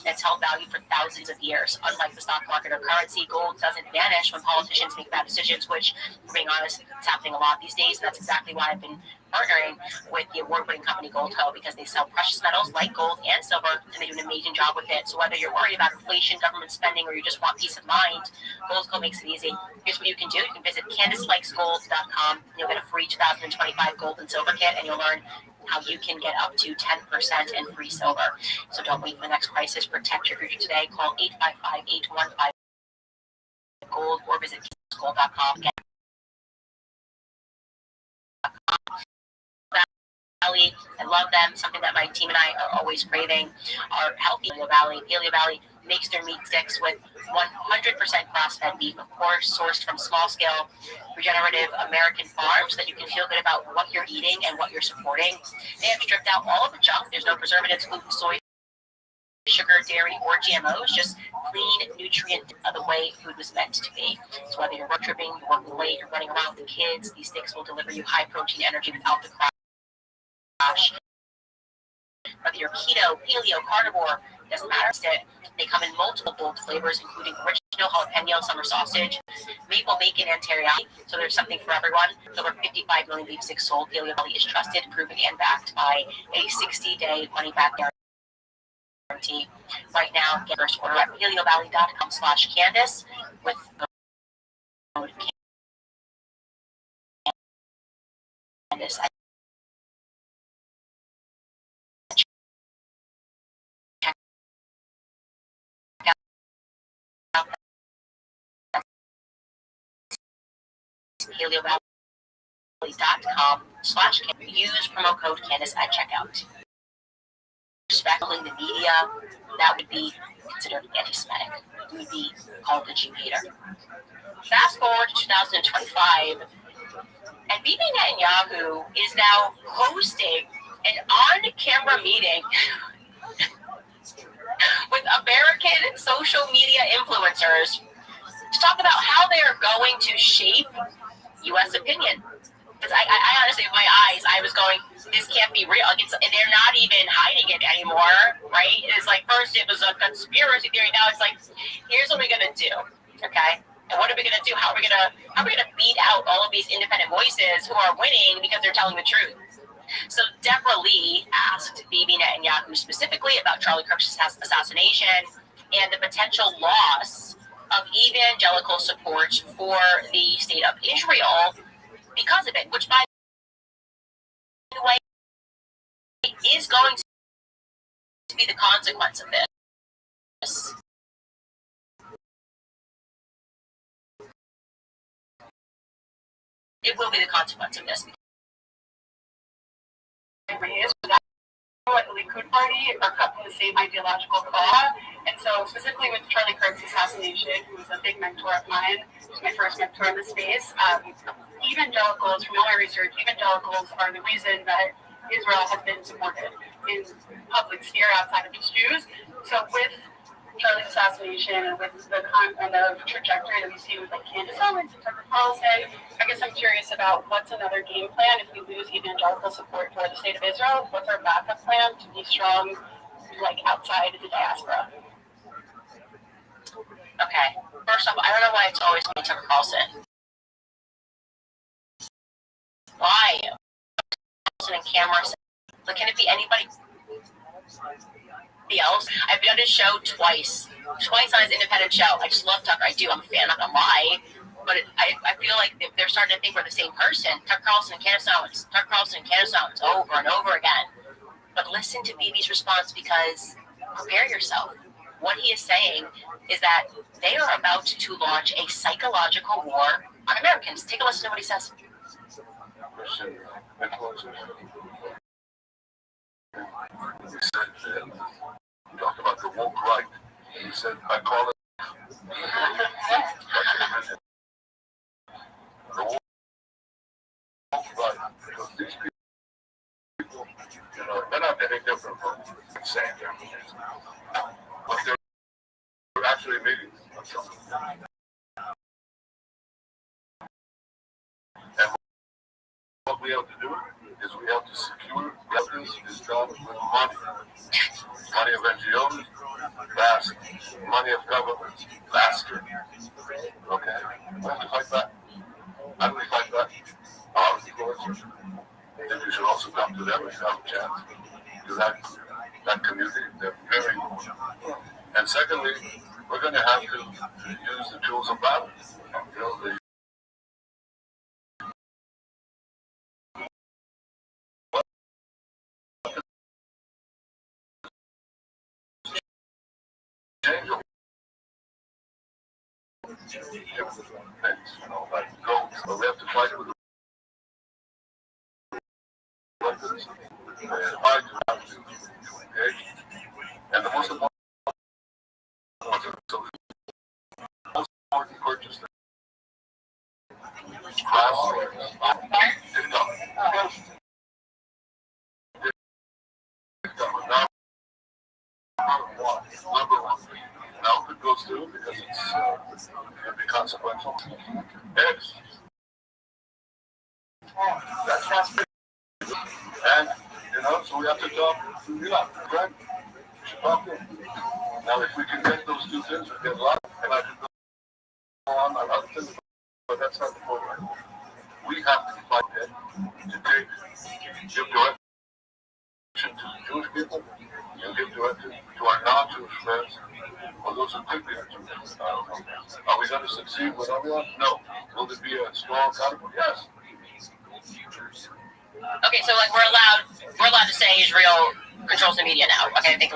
it's held value for thousands of years. Unlike the stock market or currency, gold doesn't vanish when politicians make bad decisions, which, for being honest, it's happening a lot these days. And that's exactly why I've been partnering with the award-winning company Gold Co, because they sell precious metals like gold and silver, and they do an amazing job with it. So whether you're worried about inflation, government spending, or you just want peace of mind, Gold Co makes it easy. Here's what you can do. You can visit CandiceLikesGold.com. You'll get a free 2025 gold and silver kit, and you'll learn how you can get up to 10% in free silver. So don't wait for the next crisis. Protect your future today. Call 855-815-GOLD or visit gold.com. Valley, I love them. Something that my team and I are always craving are healthy Paleo Valley. Paleo Valley makes their meat sticks with 100% grass-fed beef, of course, sourced from small-scale, regenerative American farms, that you can feel good about what you're eating and what you're supporting. They have stripped out all of the junk. There's no preservatives, gluten, soy, sugar, dairy, or GMOs, just clean, nutrient the way food was meant to be. So whether you're road tripping, you're working late, you're running around with the kids, these sticks will deliver you high-protein energy without the crash. Whether you're keto, paleo, carnivore, doesn't matter. Instead, they come in multiple bold flavors, including original jalapeno, summer sausage, maple bacon, and teriyaki. So there's something for everyone. With over 55 million beef sticks sold, Paleo Valley is trusted, proven, and backed by a 60-day money-back guarantee. Right now, get first order at paleovalley.com/Candice with the code Candice. paleovalley.com/Candice. Use promo code Candice at checkout. respectfully the media, that would be considered anti-Semitic. It would be called the Jew hater. Fast forward to 2025, and Bibi Netanyahu is now hosting an on-camera meeting with American social media influencers to talk about how they are going to shape U.S. opinion. Because I honestly, with my eyes, I was going, this can't be real. They're not even hiding it anymore, right? It's like, first it was a conspiracy theory. Now it's like, here's what we're going to do, okay? And what are we going to do? How are we going to beat out all of these independent voices who are winning because they're telling the truth? So Deborah Lee asked Bibi Netanyahu specifically about Charlie Kirk's assassination and the potential loss of evangelical support for the state of Israel because of it, which, by the way, is going to be the consequence of this. It will be the consequence of this. What the Likud party are cut from the same ideological cloth, and so specifically with Charlie Kirk's assassination, who was a big mentor of mine, was my first mentor in the space. Evangelicals, from all my research, evangelicals are the reason that Israel has been supported in public sphere outside of just Jews. So with Charlie's assassination and with the kind of trajectory that we see with like Candace Owens and Tucker Carlson, I guess I'm curious about what's another game plan if we lose evangelical support for the state of Israel. What's our backup plan to be strong, like outside the diaspora? Okay, first off, I don't know why it's always me, Tucker Carlson. Why? Carlson and cameras. Like, can it be anybody else? I've done his show twice on his independent show. I just love Tucker. I do. I'm a fan. I'm not gonna lie, but I feel like they're starting to think we're the same person. Tucker Carlson and Candace Owens. Tucker Carlson and Candace Owens over and over again. But listen to Bibi's response, because prepare yourself. What he is saying is that they are about to launch a psychological war on Americans. Take a listen to what he says. He said, he talked about the woke right. He said, I call it the woke right. Because these people, you know, they're not any different from saying but they're actually meeting something. And what we have to do is we have to secure weapons, his job with money. Money of NGOs, fast. Money of governments, faster. Okay? We have to fight back. How do we fight back? Of course, I think we should also come to them and have a chance. To that community, they're very important. And secondly, we're going to have to use the tools of battle. You know, the like goats, but we have to fight with the weapons and fight okay? And the most important purchase number one. Now if it goes through because it's going to be consequential. Eggs. That's not and you know, so we have to talk. Right? We should talk to them. Now if we can get those two things, we get a lot, and I can go on other things, but that's not the point. Right? We have to fight it to give direction to the Jewish people and give direction to our non-Jewish friends. Or those who could be our Jewish. Are we going to succeed with everyone? No. Will there be a strong counterpart? Yes. Okay, so like we're allowed to say Israel controls the media now. Okay, I think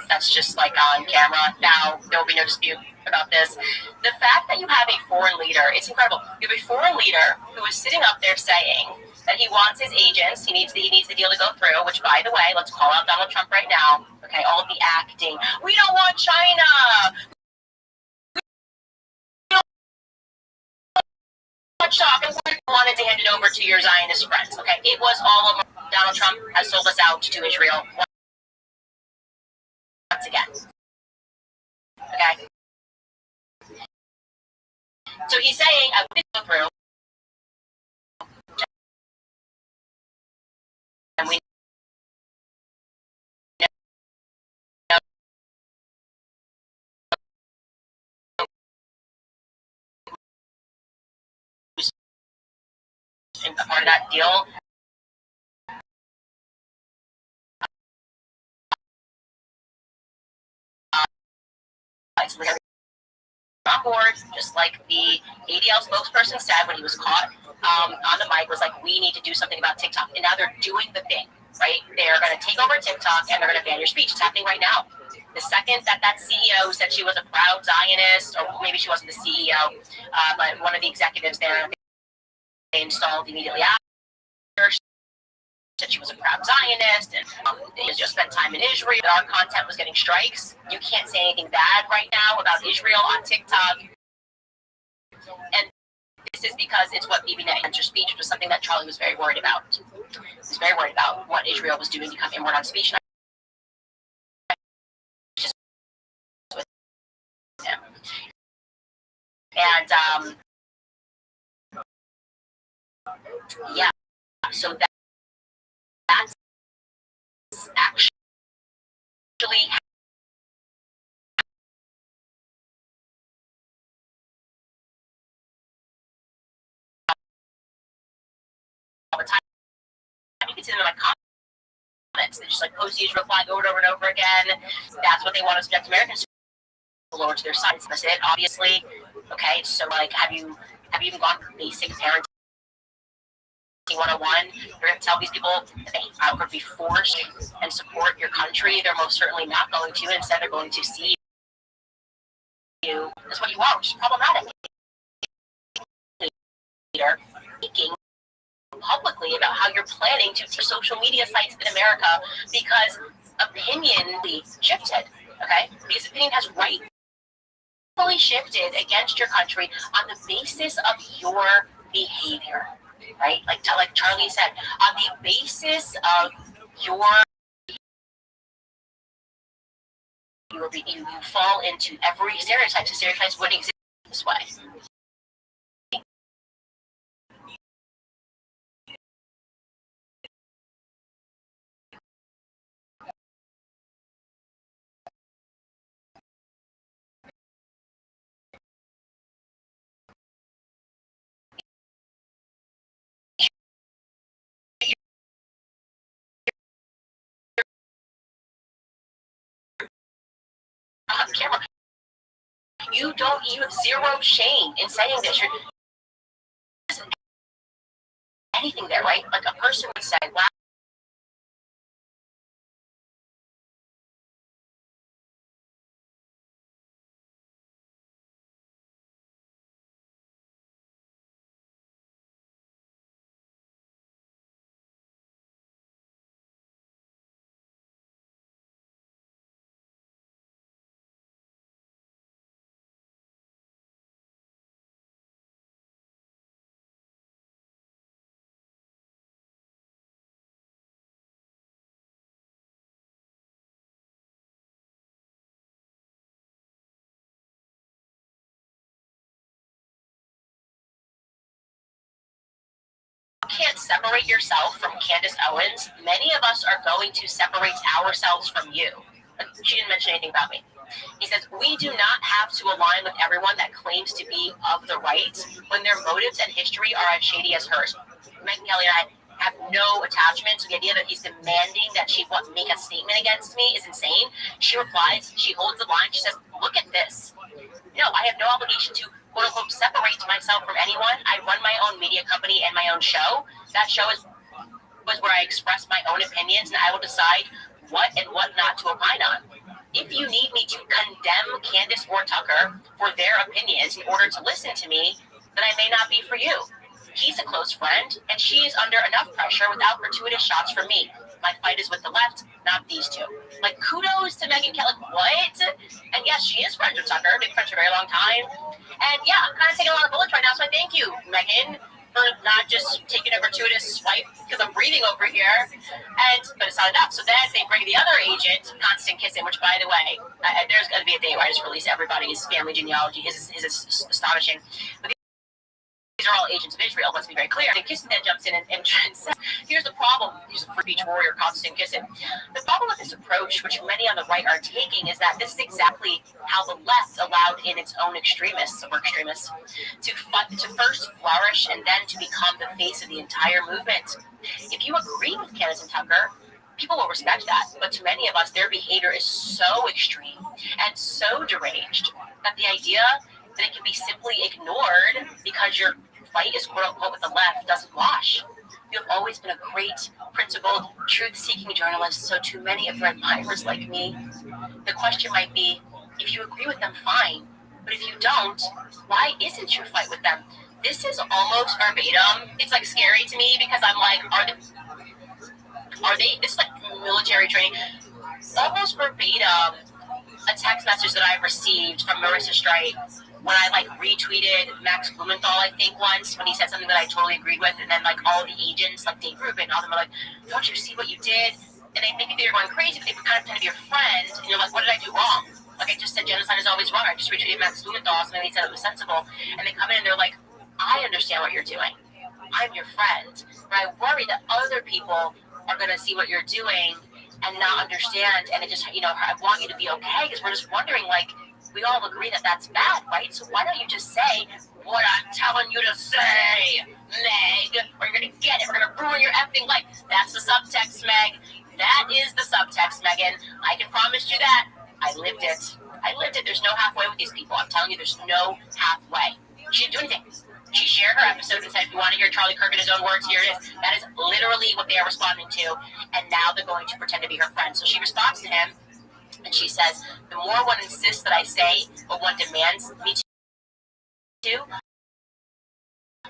that's just like on camera now. There will be no dispute. about this. The fact that you have a foreign leader, it's incredible. You have a foreign leader who is sitting up there saying that he wants his agents, he needs the deal to go through, which, by the way, let's call out Donald Trump right now. Okay, all of the acting. We don't want China. Talk and we wanted to hand it over to your Zionist friends. Okay, it was all over. Donald Trump has sold us out to Israel once again. Okay, so he's saying I would go through, and we know a part of that deal. On board, just like the ADL spokesperson said when he was caught on the mic, was like, we need to do something about TikTok. And now they're doing the thing, right? They're going to take over TikTok and they're going to ban your speech. It's happening right now. The second that CEO said she was a proud Zionist, or maybe she wasn't the CEO, but one of the executives there, they installed immediately after, said she was a proud Zionist and they just spent time in Israel. Our content was getting strikes. You can't say anything bad right now about Israel on TikTok. And this is because it's what Bibi enters speech, which was something that Charlie was very worried about. He was very worried about what Israel was doing to come inward on speech. And yeah, so that's actually all the time. You can see them in my comments. They just like post the Israel flag over and over and over again. That's what they want to subject Americans to, lower to their sides. That's it, obviously. Okay, so like, have you even gone through basic parenting 101? You're going to tell these people that they would be forced and support your country. They're most certainly not going to. Instead, they're going to see you as what you are, which is problematic. Leader speaking publicly about how you're planning to social media sites in America because opinion shifted. Okay, because opinion has rightfully shifted against your country on the basis of your behavior. Right, like Charlie said, on the basis of your you fall into every stereotype. The stereotypes wouldn't exist this way. Camera. You have zero shame in saying this. You're anything there, right? Like a person would say, wow. Can't separate yourself from Candace Owens. Many of us are going to separate ourselves from you. She didn't mention anything about me. He says, we do not have to align with everyone that claims to be of the right when their motives and history are as shady as hers. Megyn Kelly and I have no attachment to the idea that he's demanding that she make a statement against me is insane. She replies, she holds the line, she says, look at this. No, I have no obligation to quote unquote separate myself from anyone. I run my own media company and my own show. That show was where I express my own opinions and I will decide what and what not to opine on. If you need me to condemn Candace or Tucker for their opinions in order to listen to me, then I may not be for you. He's a close friend, and she is under enough pressure without gratuitous shots from me. My fight is with the left, not these two. Like, kudos to Megyn Kelly. What? And yes, she is friends with Tucker, been friends for a very long time. And yeah, I'm kind of taking a lot of bullets right now, so I thank you, Megyn, for not just taking a gratuitous swipe because I'm breathing over here. But it's not enough. So then they bring the other agent, Constant Kissing, which, by the way, there's going to be a day where I just release everybody's family genealogy. His is astonishing. But these are all agents of Israel, let's be very clear. And Kissinger then jumps in and says, here's the problem. He's a free speech warrior, Constant Kissinger. The problem with this approach, which many on the right are taking, is that this is exactly how the left allowed in its own extremists, or extremists, to first flourish and then to become the face of the entire movement. If you agree with Candace and Tucker, people will respect that. But to many of us, their behavior is so extreme and so deranged that the idea that it can be simply ignored because your fight is quote-unquote with the left doesn't wash. You have always been a great, principled, truth-seeking journalist, so to many of your admirers like me, the question might be, if you agree with them, fine. But if you don't, why isn't your fight with them? This is almost verbatim. It's like scary to me because I'm like, are they this is like military training. Almost verbatim a text message that I received from Marissa Streit when I like retweeted Max Blumenthal, I think once, when he said something that I totally agreed with, and then like all the agents, like Dave Rubin, all of them are like, don't you see what you did? And they maybe they're going crazy, but they kind of pretend to be your friend, and you're like, what did I do wrong? Like I just said genocide is always wrong. I just retweeted Max Blumenthal, so maybe he said it was sensible. And they come in and they're like, I understand what you're doing. I'm your friend. But I worry that other people are going to see what you're doing and not understand. And it just, I want you to be okay because we're just wondering, like, we all agree that that's bad, right? So why don't you just say what I'm telling you to say, Meg? Or you're going to get it. We're going to ruin your effing life. That's the subtext, Meg. That is the subtext, Megan. I can promise you that. I lived it. There's no halfway with these people. I'm telling you, there's no halfway. She didn't do anything. She shared her episode and said, if you want to hear Charlie Kirk in his own words, here it is. That is literally what they are responding to. And now they're going to pretend to be her friend. So she responds to him, and she says, the more one insists that I say what one demands me to,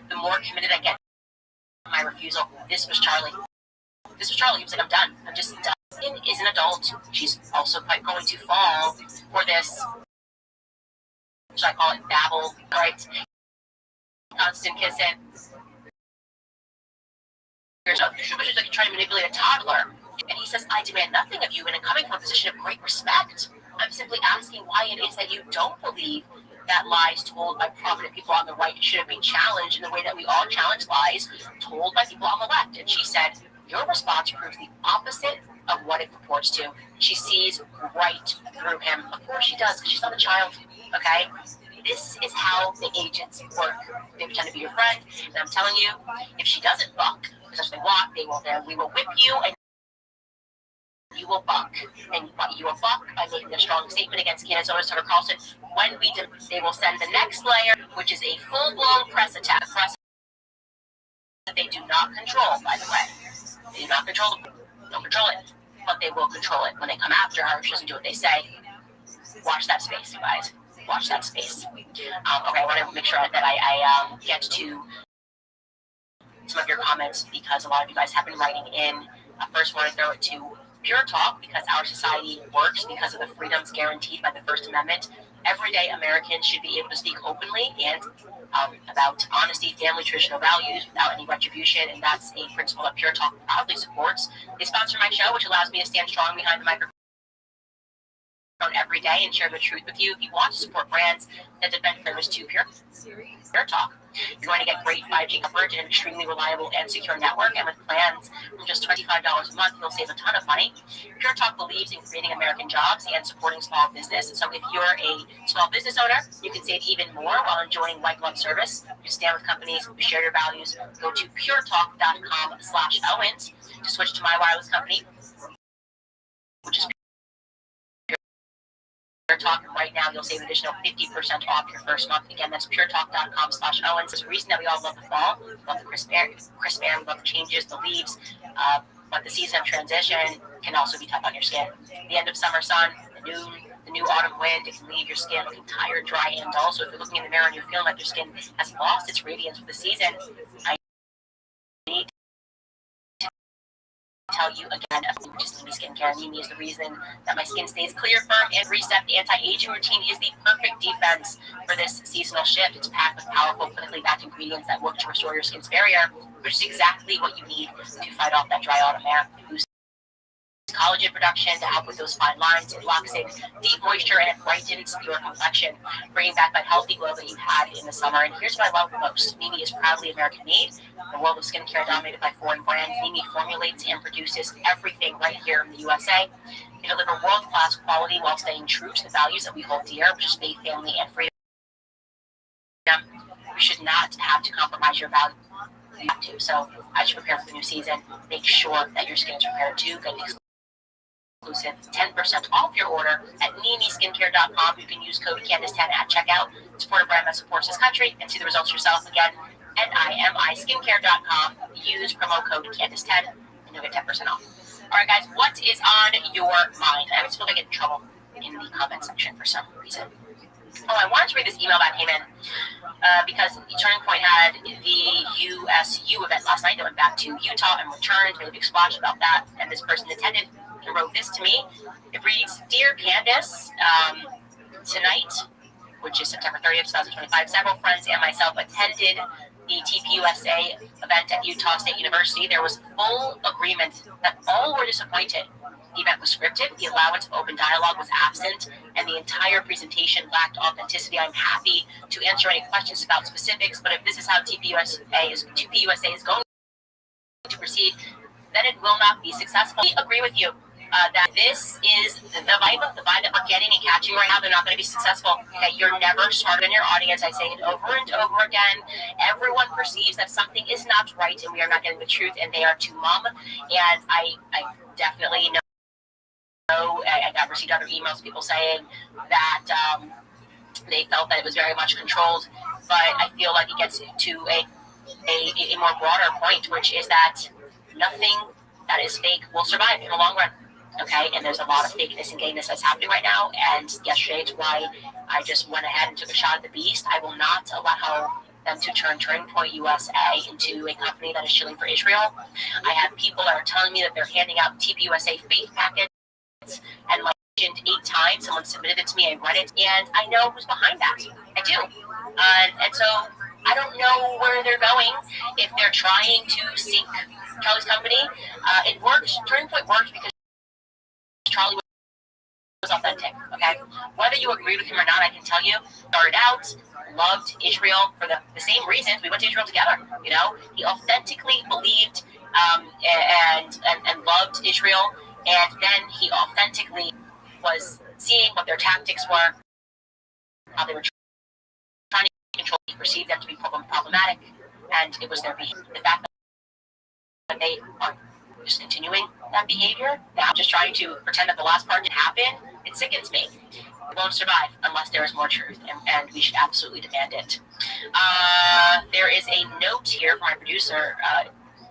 the more committed I get to my refusal. This was Charlie. He was like, I'm done. I'm just done. Is an adult. She's also quite going to fall for this, should I call it babble, right? Constant kissing. She's like trying to manipulate a toddler. And he says, I demand nothing of you, and I'm coming from a position of great respect. I'm simply asking why it is that you don't believe that lies told by prominent people on the right shouldn't be challenged in the way that we all challenge lies told by people on the left. And she said, your response proves the opposite of what it purports to. She sees right through him. Of course she does, because she's not a child, okay? This is how the agents work. They pretend to be your friend, and I'm telling you, if she doesn't buck, because if they want, we will whip you, and you will buck. And you will buck by making a strong statement against Candace Owens, Tucker Carlson. When we do, they will send the next layer, which is a full-blown press attack. Press that they do not control, by the way. They do not control it. Don't control it. But they will control it. When they come after her, she doesn't do what they say. Watch that space, you guys. Watch that space. Okay, I want to make sure that I get to some of your comments because a lot of you guys have been writing in. First, I want to throw it to Pure Talk because our society works because of the freedoms guaranteed by the First Amendment. Everyday Americans should be able to speak openly and about honesty, family, traditional values without any retribution, and that's a principle that Pure Talk proudly supports. They sponsor my show, which allows me to stand strong behind the microphone every day and share the truth with you. If you want to support brands that defend fairness to Pure Talk, you're going to get great 5G coverage and an extremely reliable and secure network. And with plans from just $25 a month, you'll save a ton of money. Pure Talk believes in creating American jobs and supporting small business. So if you're a small business owner, you can save even more while enjoying white glove service. You stand with companies who share your values. Go to puretalk.com/Owens to switch to my wireless company, which is Pure Talk. Right now, you'll save an additional 50% off your first month. Again, that's puretalk.com/Owens. There's a reason that we all love the fall. We love the crisp air. We love the changes, the leaves. But the season of transition can also be tough on your skin. The end of summer sun, the the new autumn wind. It can leave your skin looking tired, dry, and dull. So if you're looking in the mirror and you're feeling like your skin has lost its radiance for the season, I need to tell you again, which is Mimi Skincare. Mimi is the reason that my skin stays clear, firm, and three-step anti-aging routine is the perfect defense for this seasonal shift. It's packed with powerful, clinically backed ingredients that work to restore your skin's barrier, which is exactly what you need to fight off that dry autumn hair. Collagen production to help with those fine lines. It locks in deep moisture and it brightens your complexion, bringing back that healthy glow that you had in the summer. And here's what I love the most. Mimi is proudly American made. The world of skincare dominated by foreign brands. Mimi formulates and produces everything right here in the USA. They deliver world-class quality while staying true to the values that we hold dear, which is faith, family, and freedom. You should not have to compromise your value. You have to. So as you prepare for the new season, make sure that your skin is prepared too. Get exclusive 10% off your order at MimiSkincare.com. You can use code Candace10 at checkout. Support a brand that supports this country and see the results yourself. Again, NIMISkincare.com. Use promo code Candace10 and you'll get 10% off. All right, guys, what is on your mind? I always feel like I get in trouble in the comment section for some reason. Oh, I wanted to read this email that came in because Turning Point had the USU event last night. They went back to Utah and returned. Made a big splash about that, and this person attended and wrote this to me. It reads, Dear Candace, tonight, which is September 30th, 2025, several friends and myself attended the TPUSA event at Utah State University. There was full agreement that all were disappointed. The event was scripted, the allowance of open dialogue was absent, and the entire presentation lacked authenticity. I'm happy to answer any questions about specifics, but if this is how TPUSA is going to proceed, then it will not be successful. I agree with you that this is the vibe that we're getting and catching right now. They're not going to be successful. Okay, you're never smarter than your audience. I say it over and over again. Everyone perceives that something is not right and we are not getting the truth, and they are too mum. And I definitely know. I got received other emails, people saying that they felt that it was very much controlled, but I feel like it gets to a more broader point, which is that nothing that is fake will survive in the long run. Okay, and there's a lot of fakeness and gayness that's happening right now, and yesterday it's why I just went ahead and took a shot at the beast. I will not allow them to turn Turning Point USA into a company that is shilling for Israel. I have people that are telling me that they're handing out TPUSA faith packets, and like 8 times, someone submitted it to me, I read it, and I know who's behind that. I do. And so I don't know where they're going, if they're trying to sink Charlie's company. It worked. Turning Point worked because Charlie was authentic, okay? Whether you agree with him or not, I can tell you, started out, loved Israel for the same reasons. We went to Israel together, you know? He authentically believed and loved Israel, and then he authentically was seeing what their tactics were, how they were trying to control. He perceived them to be problematic, and it was their behavior. The fact that they are just continuing that behavior, now just trying to pretend that the last part didn't happen, it sickens me. It won't survive unless there is more truth, and we should absolutely demand it. There is a note here from my producer,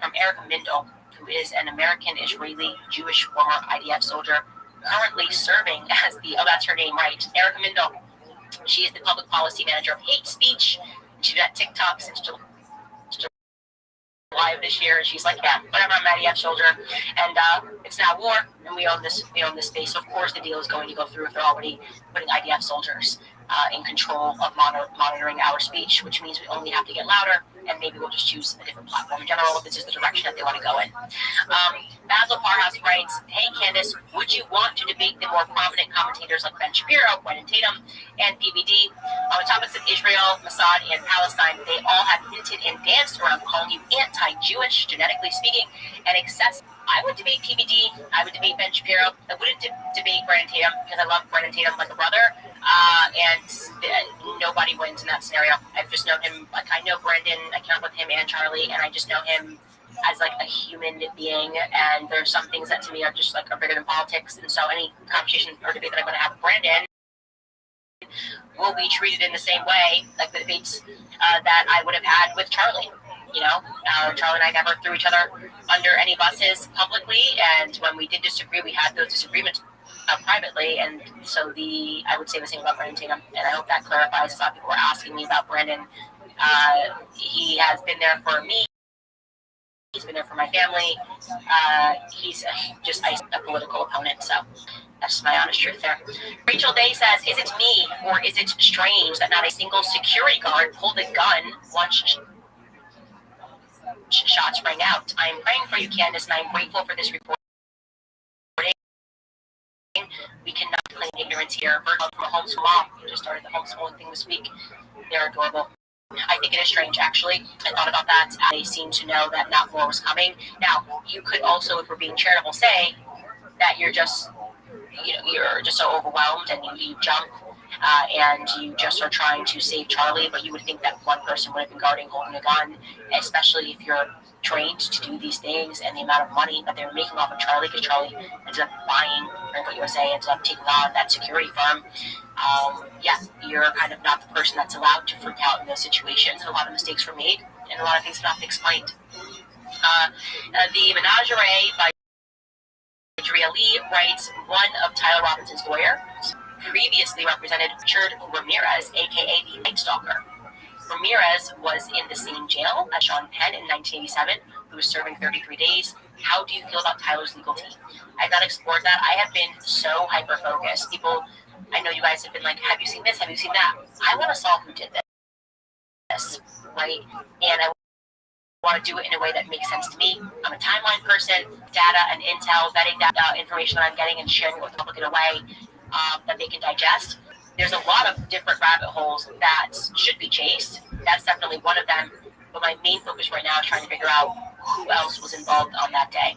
from Erica Mindel, who is an American Israeli Jewish former IDF soldier, currently serving as that's her name, right? Erica Mindel. She is the public policy manager of hate speech. She's been at TikTok since July of this year. She's like, yeah, whatever, I'm an IDF soldier, and it's now war, and we own this space. So of course, the deal is going to go through if they're already putting IDF soldiers in control of monitoring our speech, which means we only have to get louder, and maybe we'll just choose a different platform in general if this is the direction that they want to go in. Basil Parhouse writes, hey Candace, would you want to debate the more prominent commentators like Ben Shapiro, Brennan Tatum, and PBD on the topics of Israel, Mossad, and Palestine? They all have hinted and danced around calling you anti-Jewish, genetically speaking, and excessive. I would debate PBD. I would debate Ben Shapiro. I wouldn't debate Brennan Tatum because I love Brennan Tatum like a brother. And nobody wins in that scenario. I've just known him, like I know Brendan, I came up with him and Charlie, and I just know him as like a human being, and there's some things that to me are just like are bigger than politics, and so any conversation or debate that I'm going to have with Brandon will be treated in the same way, like the debates that I would have had with Charlie. You know, Charlie and I never threw each other under any buses publicly, and when we did disagree, we had those disagreements privately, and so I would say the same about Brandon Tatum, and I hope that clarifies. A lot of people were asking me about Brandon. He has been there for me. He's been there for my family. He's just a political opponent, so that's my honest truth there. Rachel Day says, is it me or is it strange that not a single security guard pulled a gun once shots rang out? I am praying for you, Candace, and I am grateful for this report. We cannot claim ignorance here. Virgil from a homeschool mom who just started the homeschooling thing this week. They're adorable. I think it is strange, actually. I thought about that. They seem to know that not more was coming. Now, you could also, if we're being charitable, say that you're just so overwhelmed and you jump and you just are trying to save Charlie, but you would think that one person would have been guarding, holding a gun, especially if you're trained to do these things and the amount of money that they were making off of Charlie, because Charlie ended up buying Rainbow USA, ended up taking on that security firm. You're kind of not the person that's allowed to freak out in those situations. A lot of mistakes were made and a lot of things have not been explained. The Menagerie by Adria Lee writes, one of Tyler Robinson's lawyers previously represented Richard Ramirez, aka the Night Stalker. Ramirez was in the same jail as Sean Penn in 1987, who was serving 33 days. How do you feel about Tyler's legal team? I've not explored that. I have been so hyper-focused. People, I know you guys have been like, have you seen this? Have you seen that? I want to solve who did this, right? And I want to do it in a way that makes sense to me. I'm a timeline person, data and intel, vetting that information that I'm getting and sharing it with the public in a way that they can digest. There's a lot of different rabbit holes that should be chased. That's definitely one of them. But my main focus right now is trying to figure out who else was involved on that day.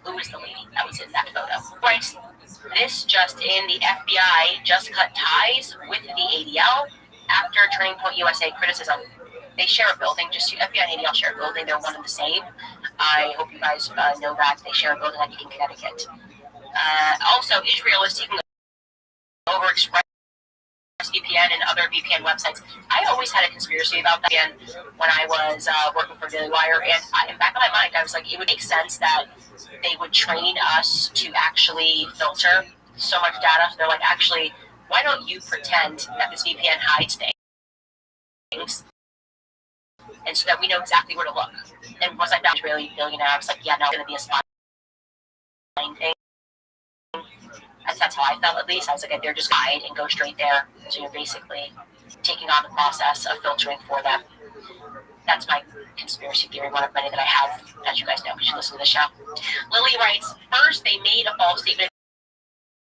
Who is the lady that was in that photo? Right. This just in, the FBI just cut ties with the ADL after Turning Point USA criticism. They share a building, just FBI and ADL share a building. They're one and the same. I hope you guys know that. They share a building, I think, in Connecticut. Also, Israel is taking over ExpressVPN and other VPN websites. I always had a conspiracy about that when I was working for Daily Wire, and in back of my mind, I was like, it would make sense that they would train us to actually filter so much data. So they're like, actually, why don't you pretend that this VPN hides things, and so that we know exactly where to look. And once I found Israeli billionaire, I was like, yeah, no, it's going to be a spying thing. That's how I felt, at least. I was like, they're just hide and go straight there. So you're basically taking on the process of filtering for them. That's my conspiracy theory, one of many that I have, as you guys know, because you listen to the show. Lily writes, first they made a false statement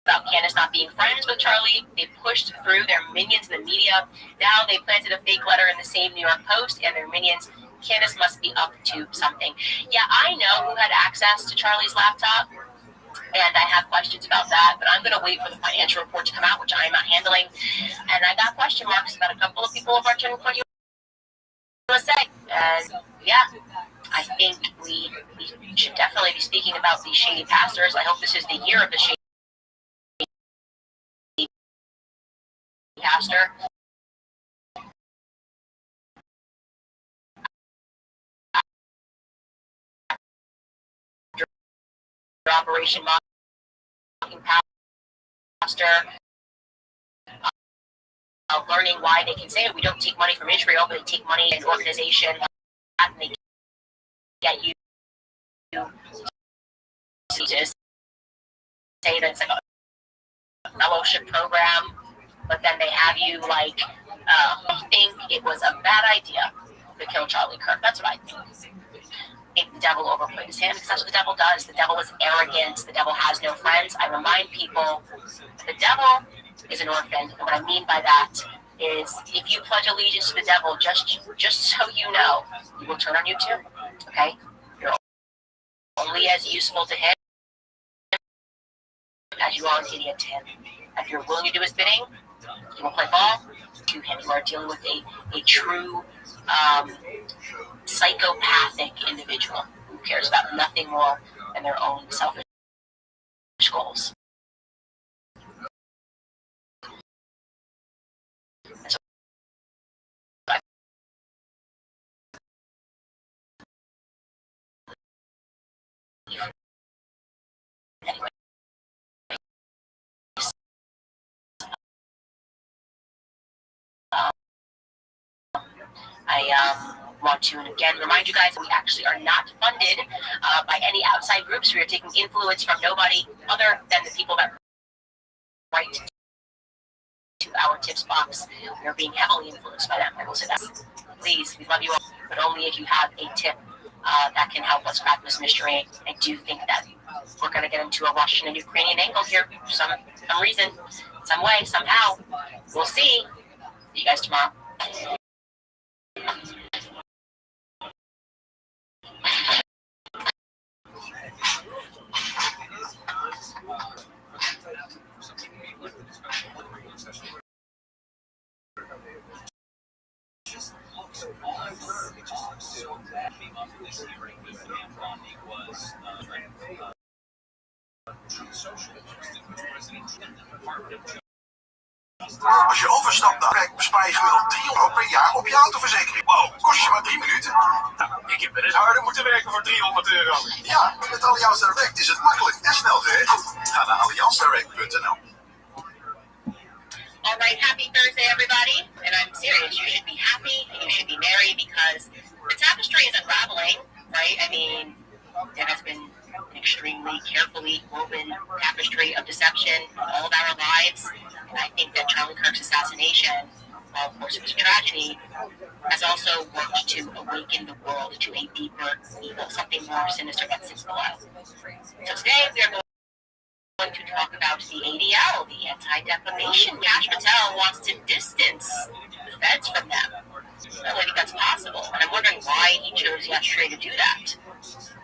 about Candace not being friends with Charlie. They pushed through their minions in the media. Now they planted a fake letter in the same New York Post and their minions. Candace must be up to something. Yeah, I know who had access to Charlie's laptop, and I have questions about that, but I'm going to wait for the financial report to come out, which I'm not handling. And I got question marks about a couple of people over at Turning Point USA. And yeah, I think we should definitely be speaking about these shady pastors. I hope this is the year of the shady pastor. Operation Mocking Pastor. Learning why they can say we don't take money from Israel, but they take money in an organization and they get you to say that it's like a fellowship program, but then they have you like think it was a bad idea to kill Charlie Kirk. That's what I think. I think the devil overplayed his hand, because that's what the devil does. The devil is arrogant. The devil has no friends. I remind people the devil is an orphan. And what I mean by that is if you pledge allegiance to the devil, just so you know, he will turn on you too. Okay? You're only as useful to him as you are an idiot to him. If you're willing to do his bidding, he will play ball to him. You are dealing with a true psychopathic individual who cares about nothing more than their own selfish goals. I want to again remind you guys that we actually are not funded by any outside groups. We are taking influence from nobody other than the people that write to our tips box. We are being heavily influenced by them. I will say that. Please, we love you all, but only if you have a tip that can help us crack this mystery. I do think that we're going to get into a Russian and Ukrainian angle here for some reason, some way, somehow. We'll see. See you guys tomorrow. Als je overstapt naar Rijk, bespaar je gemiddeld €300 per jaar op je autoverzekering. Wow, kost je maar 3 minuten. Nou, ik heb wel eens harder moeten werken voor €300. Ja, met Allianz Direct is het makkelijk en snel geregeld. Ga naar allianzdirect.nl. All right, happy Thursday, everybody. And I'm serious. You should be happy and you should be merry because the tapestry is unraveling, right? I mean, there has been an extremely carefully woven tapestry of deception all of our lives. And I think that Charlie Kirk's assassination, while of course it was a tragedy, has also worked to awaken the world to a deeper evil, something more sinister that sits below. So today we are going to talk about the ADL, the Anti-Defamation. Kash Patel wants to distance the feds from them. I don't think that's possible, and I'm wondering why he chose yesterday to do that.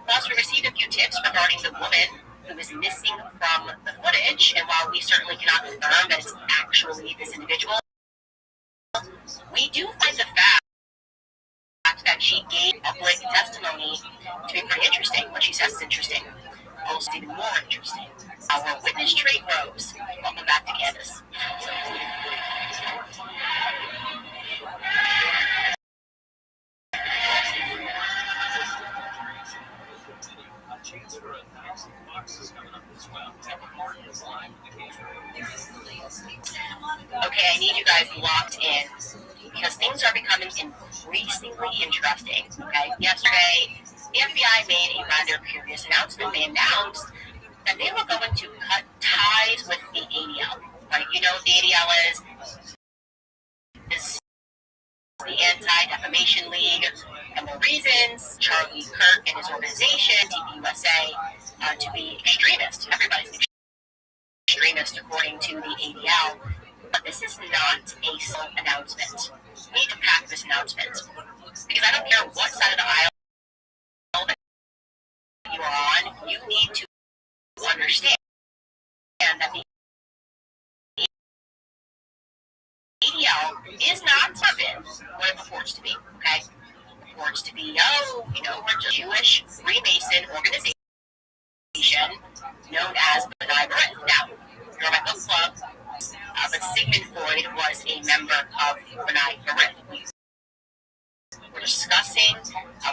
Plus, we received a few tips regarding the woman who is missing from the footage, and while we certainly cannot confirm that it's actually this individual, we do find the fact that she gave public testimony to be pretty interesting. What she says is interesting. Also even more interesting. Our witness tree grows. Welcome back to Candace. Okay, I need you guys locked in because things are becoming increasingly interesting. Okay, yesterday the FBI made a rather curious announcement. They announced that they were going to cut ties with the ADL. Right? You know what the ADL is? It's the Anti-Defamation League, and the reasons Charlie Kirk and his organization, TPUSA, to be extremist. Everybody's an extremist according to the ADL. But this is not a sole announcement. We need to pack this announcement because I don't care what side of the aisle that you are on, you need to understand that the ADL is not something what it purports to be, okay? It purports to be, we're just Jewish Freemason organization known as B'nai B'rith. Now, you're my book club, but Sigmund Freud was a member of B'nai B'rith. We're discussing,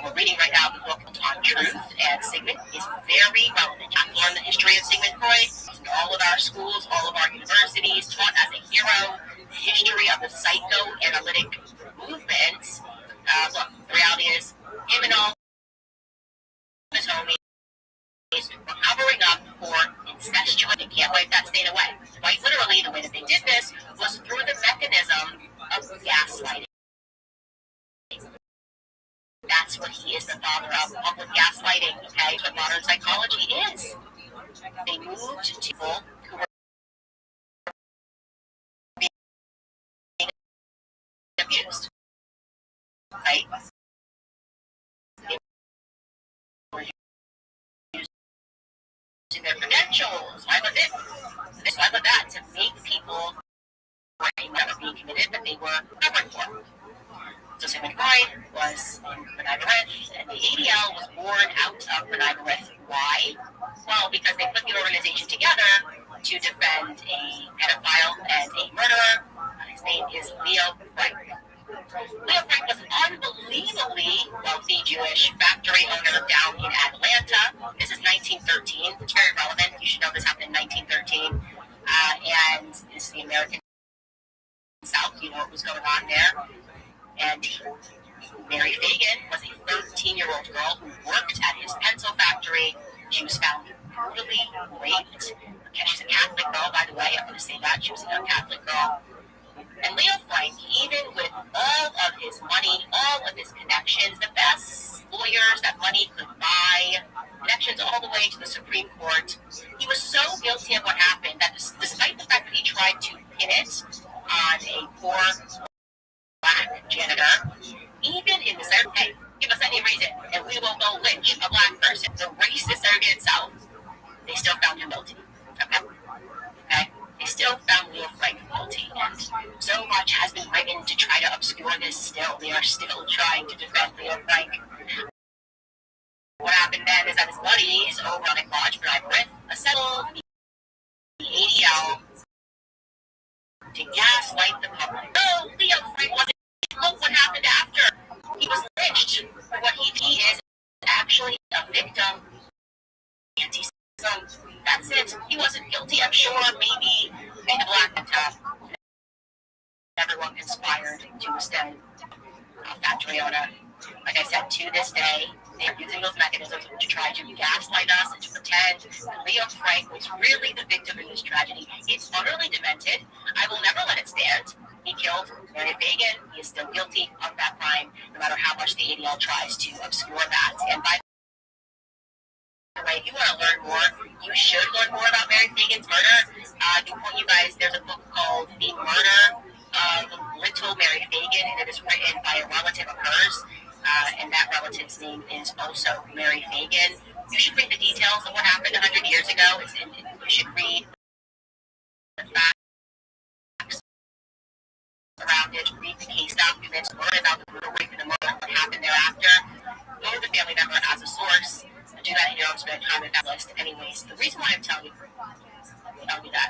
we're reading right now the book on truth, and Sigmund is very relevant. I've learned the history of Sigmund Freud in all of our schools, all of our universities, taught as a hero, the history of the psychoanalytic movement. Look, the reality is, him and all his homies were covering up for incestuous. They can't wipe that stain away. Quite literally, the way that they did this was through the mechanism of gaslighting. That's what he is the father of, public gaslighting, okay? That's what modern psychology is. They moved to people who were being abused, right? They were using their credentials, why was this, why was that, to make people that were being committed that they were covering for. So Sigmund Freud was in B'nai B'rith, and the ADL was born out of B'nai B'rith. Why? Well, because they put the organization together to defend a pedophile and a murderer. His name is Leo Frank. Leo Frank was an unbelievably wealthy Jewish factory owner down in Atlanta. This is 1913. It's very relevant. You should know this happened in 1913. And this is the American South. You know what was going on there. And Mary Fagan was a 13-year-old girl who worked at his pencil factory. She was found brutally raped. Okay, she's a Catholic girl, by the way. I'm going to say that. She was a young Catholic girl. And Leo Frank, even with all of his money, all of his connections, the best lawyers that money could buy, connections all the way to the Supreme Court, he was so guilty of what happened that despite the fact that he tried to pin it on a poor black janitor, even in the same, hey, give us any reason and we will go lynch a black person, the racist arrogant South, they still found him guilty. Okay? They still found Leo Frank guilty, and so much has been written to try to obscure this still. They are still trying to defend Leo Frank. What happened then is that his buddies over on a Lodge Drive with assembled the ADL to gaslight the public. No, Leo Frank wasn't. Look what happened after. He was lynched for what he is actually a victim. That's it. He wasn't guilty. I'm sure maybe the black everyone conspired to extend factory owner. Like I said, to this day, they're using those mechanisms to try to gaslight us and to pretend that Leo Frank was really the victim in this tragedy. It's utterly demented. I will never let it stand. He killed Mary Fagan. He is still guilty of that crime, no matter how much the ADL tries to obscure that. And by the way, if you want to learn more, you should learn more about Mary Fagan's murder. I can point you guys, there's a book called The Murder of Little Mary Fagan, and it is written by a relative of hers. And that relative's name is also Mary Fagan. You should read the details of what happened 100 years ago. You should read the facts around it, read the case documents, learn about the brutal rape and the murder, what happened thereafter. Go to the family member as a source. Do that in your own spare time with that list. Anyways, the reason why I'm telling you that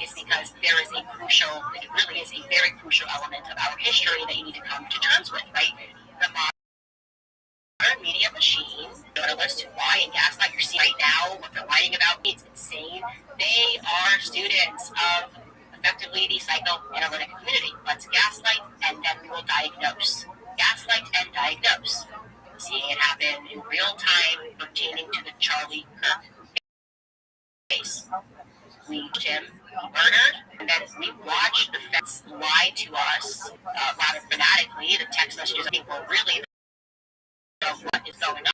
is because there is a crucial, it really is a very crucial element of our history that you need to come to terms with, right? The modern media machine, journalists who lie and gaslight your right now, what they're writing about me, it's insane. They are students of effectively the psychoanalytic community. Let's gaslight and then we will diagnose. Gaslight and diagnose. Seeing it happen in real time pertaining to the Charlie Kirk case. We watched him murdered, and then we watched the feds lie to us rather fanatically. The text messages of people really know what is going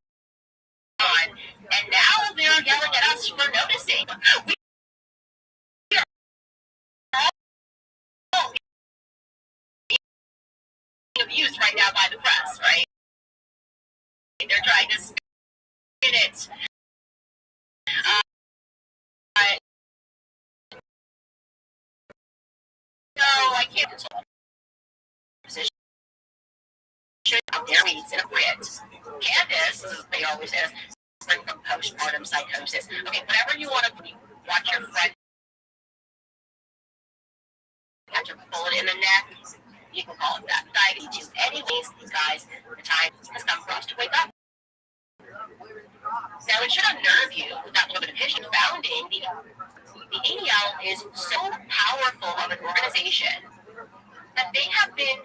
on, and now they're yelling at us for noticing. We are all being abused right now by the press, right? They're trying to spin it. No, I can't control position. Their needs inappropriate. Candace, as they always say, suffering from postpartum psychosis. Okay, whatever you want to watch your friend catch a bullet in the neck, you can call it that. Diabetes too. Anyways, guys, the time has come for us to wake up. Now, it should unnerve you with that little bit of history. Founding the ADL is so powerful of an organization that they have been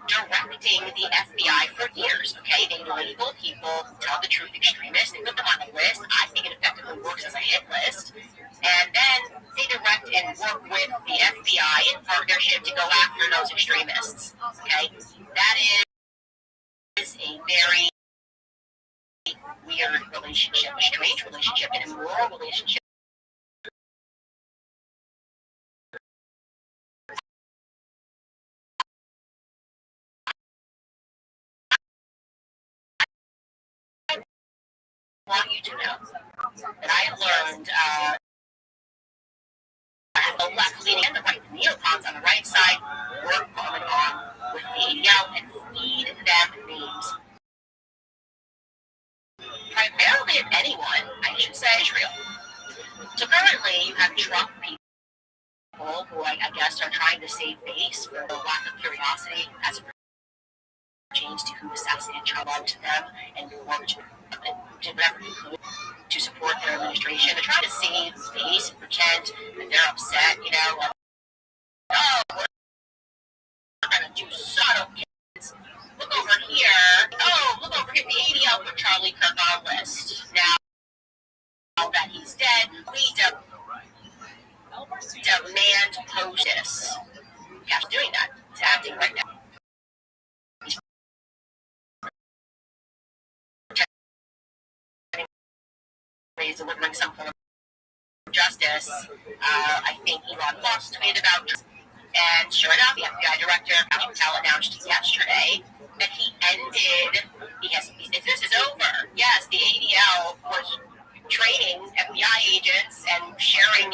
directing the FBI for years, okay? They label people who tell the truth extremists. They put them on the list. I think it effectively works as a hit list. And then they direct and work with the FBI in partnership to go after those extremists, okay? That is a very weird relationship, a strange relationship, and a immoral relationship. I want you to know that I have learned the left leaning and the right, the neocons on the right side, work arm in arm with the ADL and feed them names. Primarily of anyone, I should say, Israel. So currently, you have Trump people who I guess are trying to save face for the lack of curiosity as it pertains to who assassinated Trump to them and worked did whatever they could to support their administration. They're trying to save face and pretend that they're upset, you know, like, oh, forget the ADL put Charlie Kirk on a list. Now that he's dead, we demand POTUS. He's doing that. He's acting right now. He's delivering some form of justice. I think Elon Musk tweeted about, and sure enough, the FBI director, Rabbi Rothschild, announced yesterday that he ended. This is over. Yes, the ADL was training FBI agents and sharing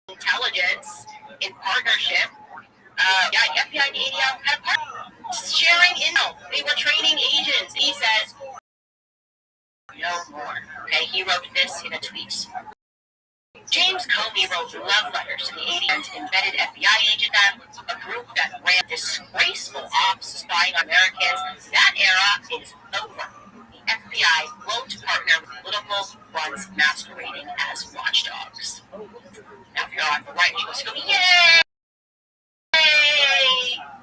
intelligence in partnership. FBI and ADL had a partnership sharing intel. They were training agents. He says no more. Okay, he wrote this in a tweet. James Comey wrote love letters to the ADL embedded FBI agent, a group that ran disgraceful ops spying on Americans. That era is over. The FBI won't partner with political ones masquerading as watchdogs. Now, if you're on the right, you're supposed to go, yay!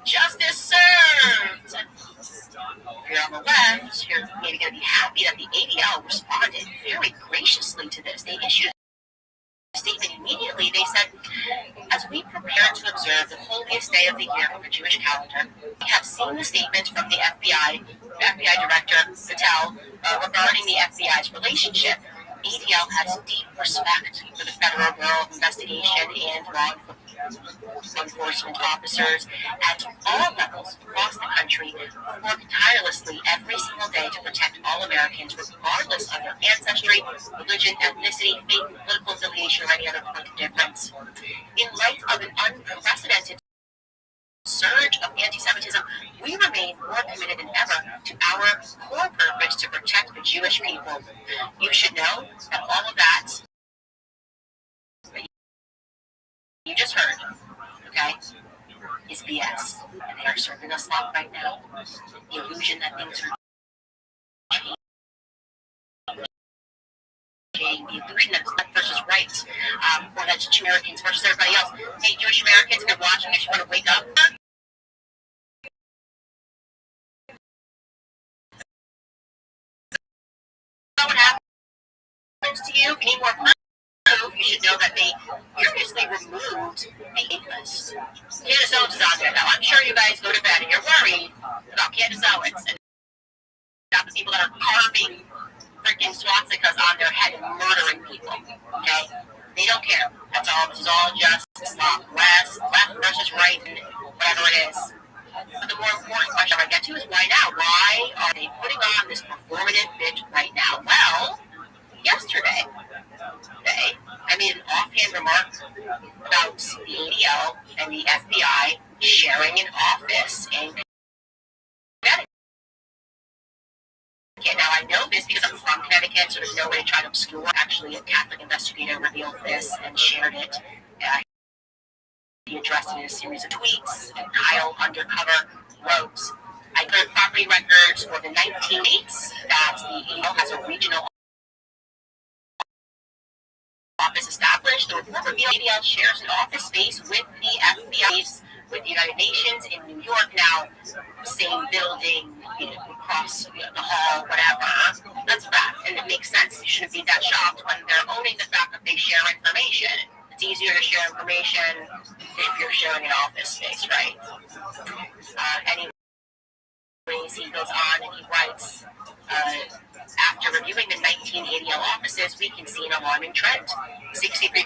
Justice served! If you're on the left, you're maybe going to be happy that the ADL responded very graciously to this. They issued a statement immediately. They said, as we prepare to observe the holiest day of the year of the Jewish calendar, we have seen the statement from the FBI Director Patel regarding the FBI's relationship. ADL has deep respect for the Federal Bureau of Investigation and law enforcement officers at all levels across the country who work tirelessly every single day to protect all Americans, regardless of their ancestry, religion, ethnicity, faith, political affiliation, or any other point of difference. In light of an unprecedented surge of anti-Semitism, we remain more committed than ever to our core purpose to protect the Jewish people. You should know that all of that you just heard, okay, is BS. And they are serving us up right now. The illusion that things are changing, the illusion that it's left versus right, or that's Jewish Americans versus everybody else. Hey, Jewish Americans, if you're watching this, you want to wake up. What happens to you? If you need more proof, you should know that they furiously removed the hate list. Candace Owens is on there now. I'm sure you guys go to bed and you're worried about Candace Owens and about the people that are carving freaking swastikas on their head and murdering people. Okay? They don't care. That's all. This is all just left versus right, and whatever it is. But the more important question I get to is why now? Why are they putting on this performative bit right now? Well, yesterday, I made an offhand remark about the ADL and the FBI sharing an office in Connecticut. Now, I know this because I'm from Connecticut, so there's no way to try to obscure. Actually, a Catholic investigator revealed this and shared it. He addressed it in a series of tweets, and Kyle Undercover wrote, I cleared property records for the 19 states that the ADL has a regional office established. The report revealed ADL shares an office space with the FBI, with the United Nations in New York now, same building, across the hall, whatever. That's a fact, and it makes sense. You shouldn't be that shocked when they're owning the fact that they share information. It's easier to share information if you're sharing an office space, right? Anyways, he goes on and he writes, after reviewing the 19 ADL offices, we can see an alarming trend. 63%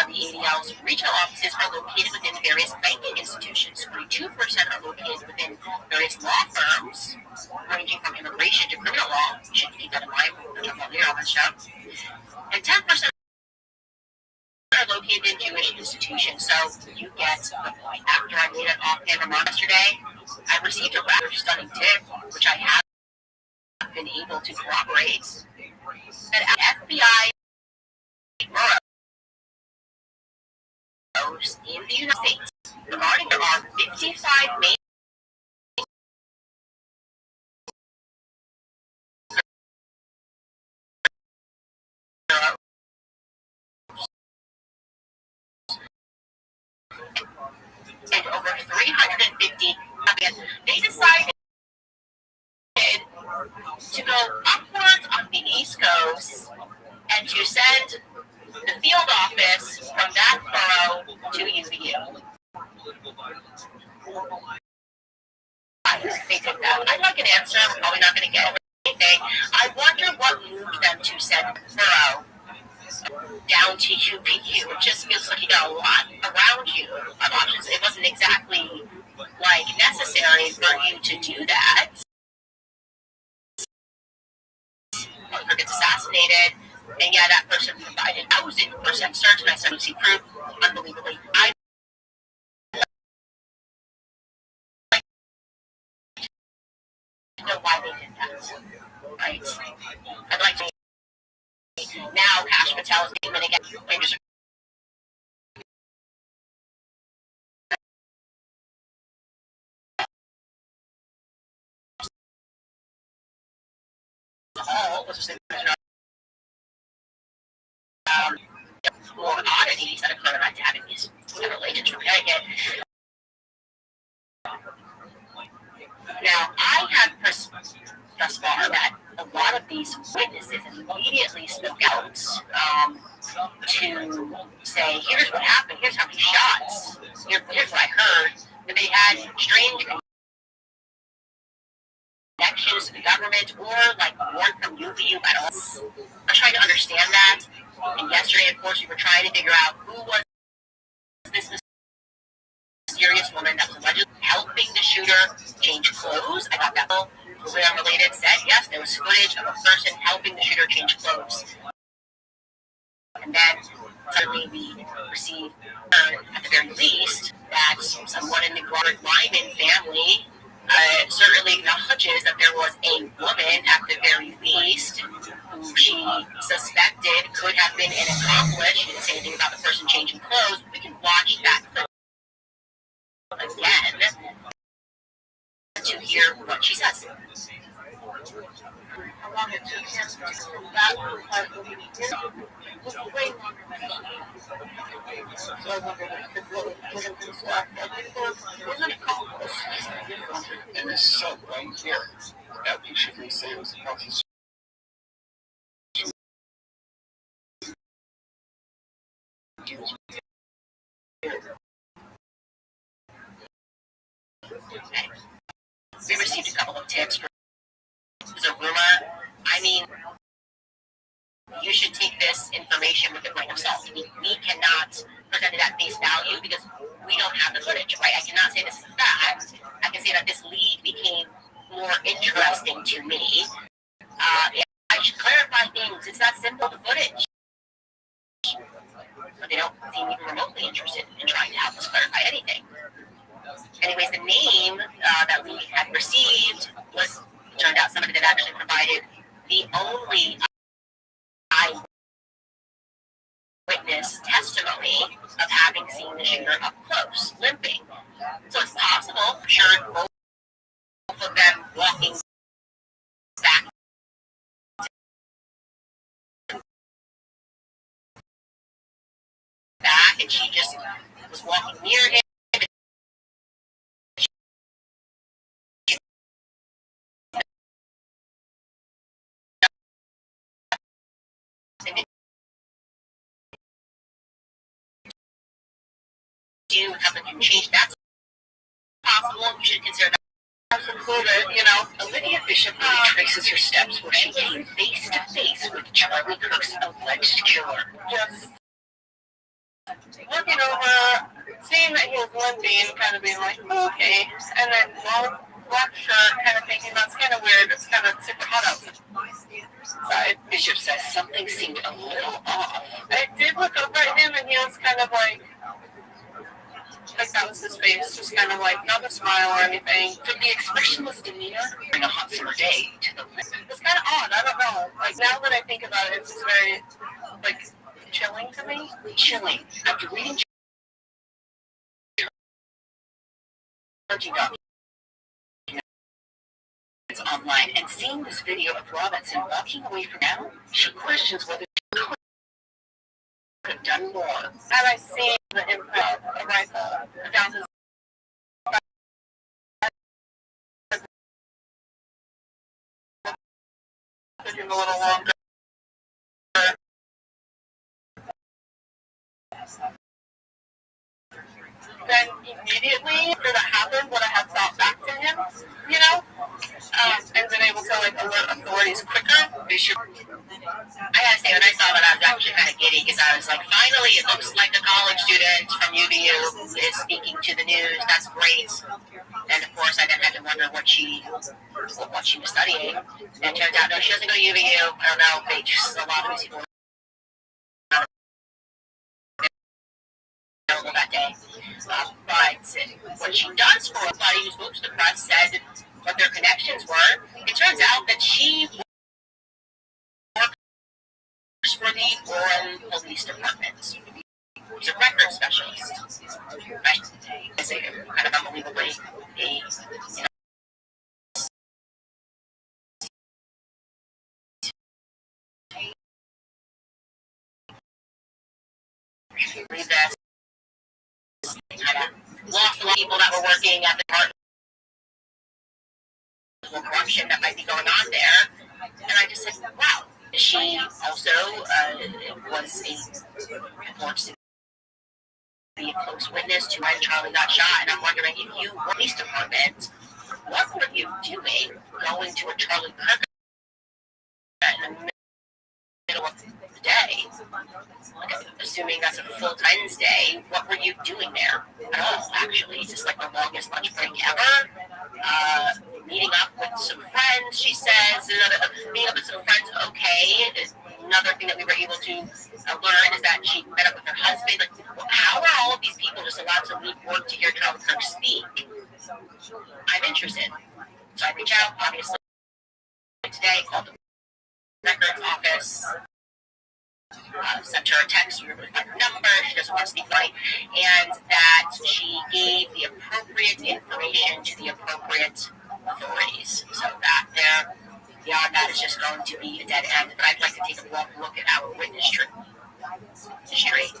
of the ADL's regional offices are located within various banking institutions. 42% are located within various law firms, ranging from immigration to criminal law. You should keep that in mind when we're talking about later on this show. And 10% are located in Jewish institutions. So you get the point. After I made an offhand remark yesterday, I received a rather stunning tip, which I have been able to corroborate, that FBI bureaus in the United States regarding there are 55 main bureaus and over 350. They decided to go upwards on the East Coast and to send the field office from that borough to UVU. They did that. I'm not going to answer. I'm probably not going to get anything. I wonder what moved them to send the borough down to UVU. It just feels like you got a lot around you of options. It wasn't exactly like necessary for you to do that. One person gets assassinated, and yeah, that person provided 1,000% certain. I started to see proof, unbelievably. I don't know why they did that. Right? I'd like to now Cash Patel is being again. More oddities that occur after having these federal agents from Connecticut. Now, I have thus far that a lot of these witnesses immediately spoke out to say, here's what happened, here's how many shots, here's what I heard, that they had strange connections to the government or like weren't from UVU at all. I'm trying to understand that. And yesterday, of course, we were trying to figure out who was this mysterious woman that was allegedly helping the shooter change clothes. I got that totally unrelated. Said yes, there was footage of a person helping the shooter change clothes. And then suddenly we received, at the very least, that someone in the Robert Lyman family certainly acknowledges that there was a woman, at the very least, who she suspected could have been an accomplice. She didn't say anything about the person changing clothes. We can watch that clip again to hear what she says. How long it took him to come back was way longer than And this sub right here, that picture from Sam's across the street. We received a couple of tips. There's a rumor. I mean, you should take this information with a grain of salt. We cannot present it at face value because we don't have the footage, right? I cannot say this is a fact. I can say that this lead became more interesting to me. I should clarify things. It's not simple, the footage. But they don't seem even remotely interested in trying to help us clarify anything. Anyways, the name that we had received turned out somebody that actually provided the only eyewitness testimony of having seen the shooter up close, limping. So it's possible, I'm sure, both of them walking back, and she just was walking near him. Do something to change. That's possible. You should consider that. Absolutely. You know, Olivia Bishop retraces her steps where she came face to face with Charlie Kirk's alleged killer. Just looking over, seeing that he was limping, kind of being like, okay, and then long black shirt, kind of thinking that's kind of weird. It's kind of super hot outside. Bishop says something seemed a little off. I did look over at him, and he was kind of like that was his face, just kind of like not a smile or anything. From the expressionless demeanor during a hot summer day to the lip. It's kind of odd. I don't know. Like now that I think about it, it's just very like chilling to me. Chilling. After reading documents online and seeing this video of Robinson walking away from now, she questions whether she could have done more. Had I seen the impact of a rifle down his back, taking a little longer. Then immediately after that happened, would I have thought back to him, and been able to alert authorities quicker? I gotta say, when I saw that, I was actually kind of giddy because I was like, finally, it looks like a college student from UVU is speaking to the news. That's great. And of course, I then had to wonder what she was studying. And it turns out, no, she doesn't go to UVU. I don't know. They just a lot of these people available that day. But what she does for everybody who spoke to the press said what their connections were. It turns out that she works for the Warren Police Department. She's a record specialist. I say kind of unbelievably believe this. Kind of lost a lot of people that were working at the department. Corruption that might be going on there, and I just said, "Wow." She also was reports to be a close witness to when Charlie got shot, and I'm wondering if you were police department, what were you doing going to a Charlie Kirk in the middle of the day? Like, assuming that's a full Wednesday, what were you doing there at all? Actually, it's just like the longest lunch break ever. Meeting up with some friends, she says. Meeting up with some friends, okay. Another thing that we were able to learn is that she met up with her husband. Like, how are all of these people just allowed to leave work to hear Charlie Kirk speak? I'm interested. So I reach out, obviously, today, called the records office. Sent her a text with my number, she doesn't want to speak money, and that she gave the appropriate information to the appropriate authorities. So that there, beyond that, is just going to be a dead end. But I'd like to take a look at our witness history.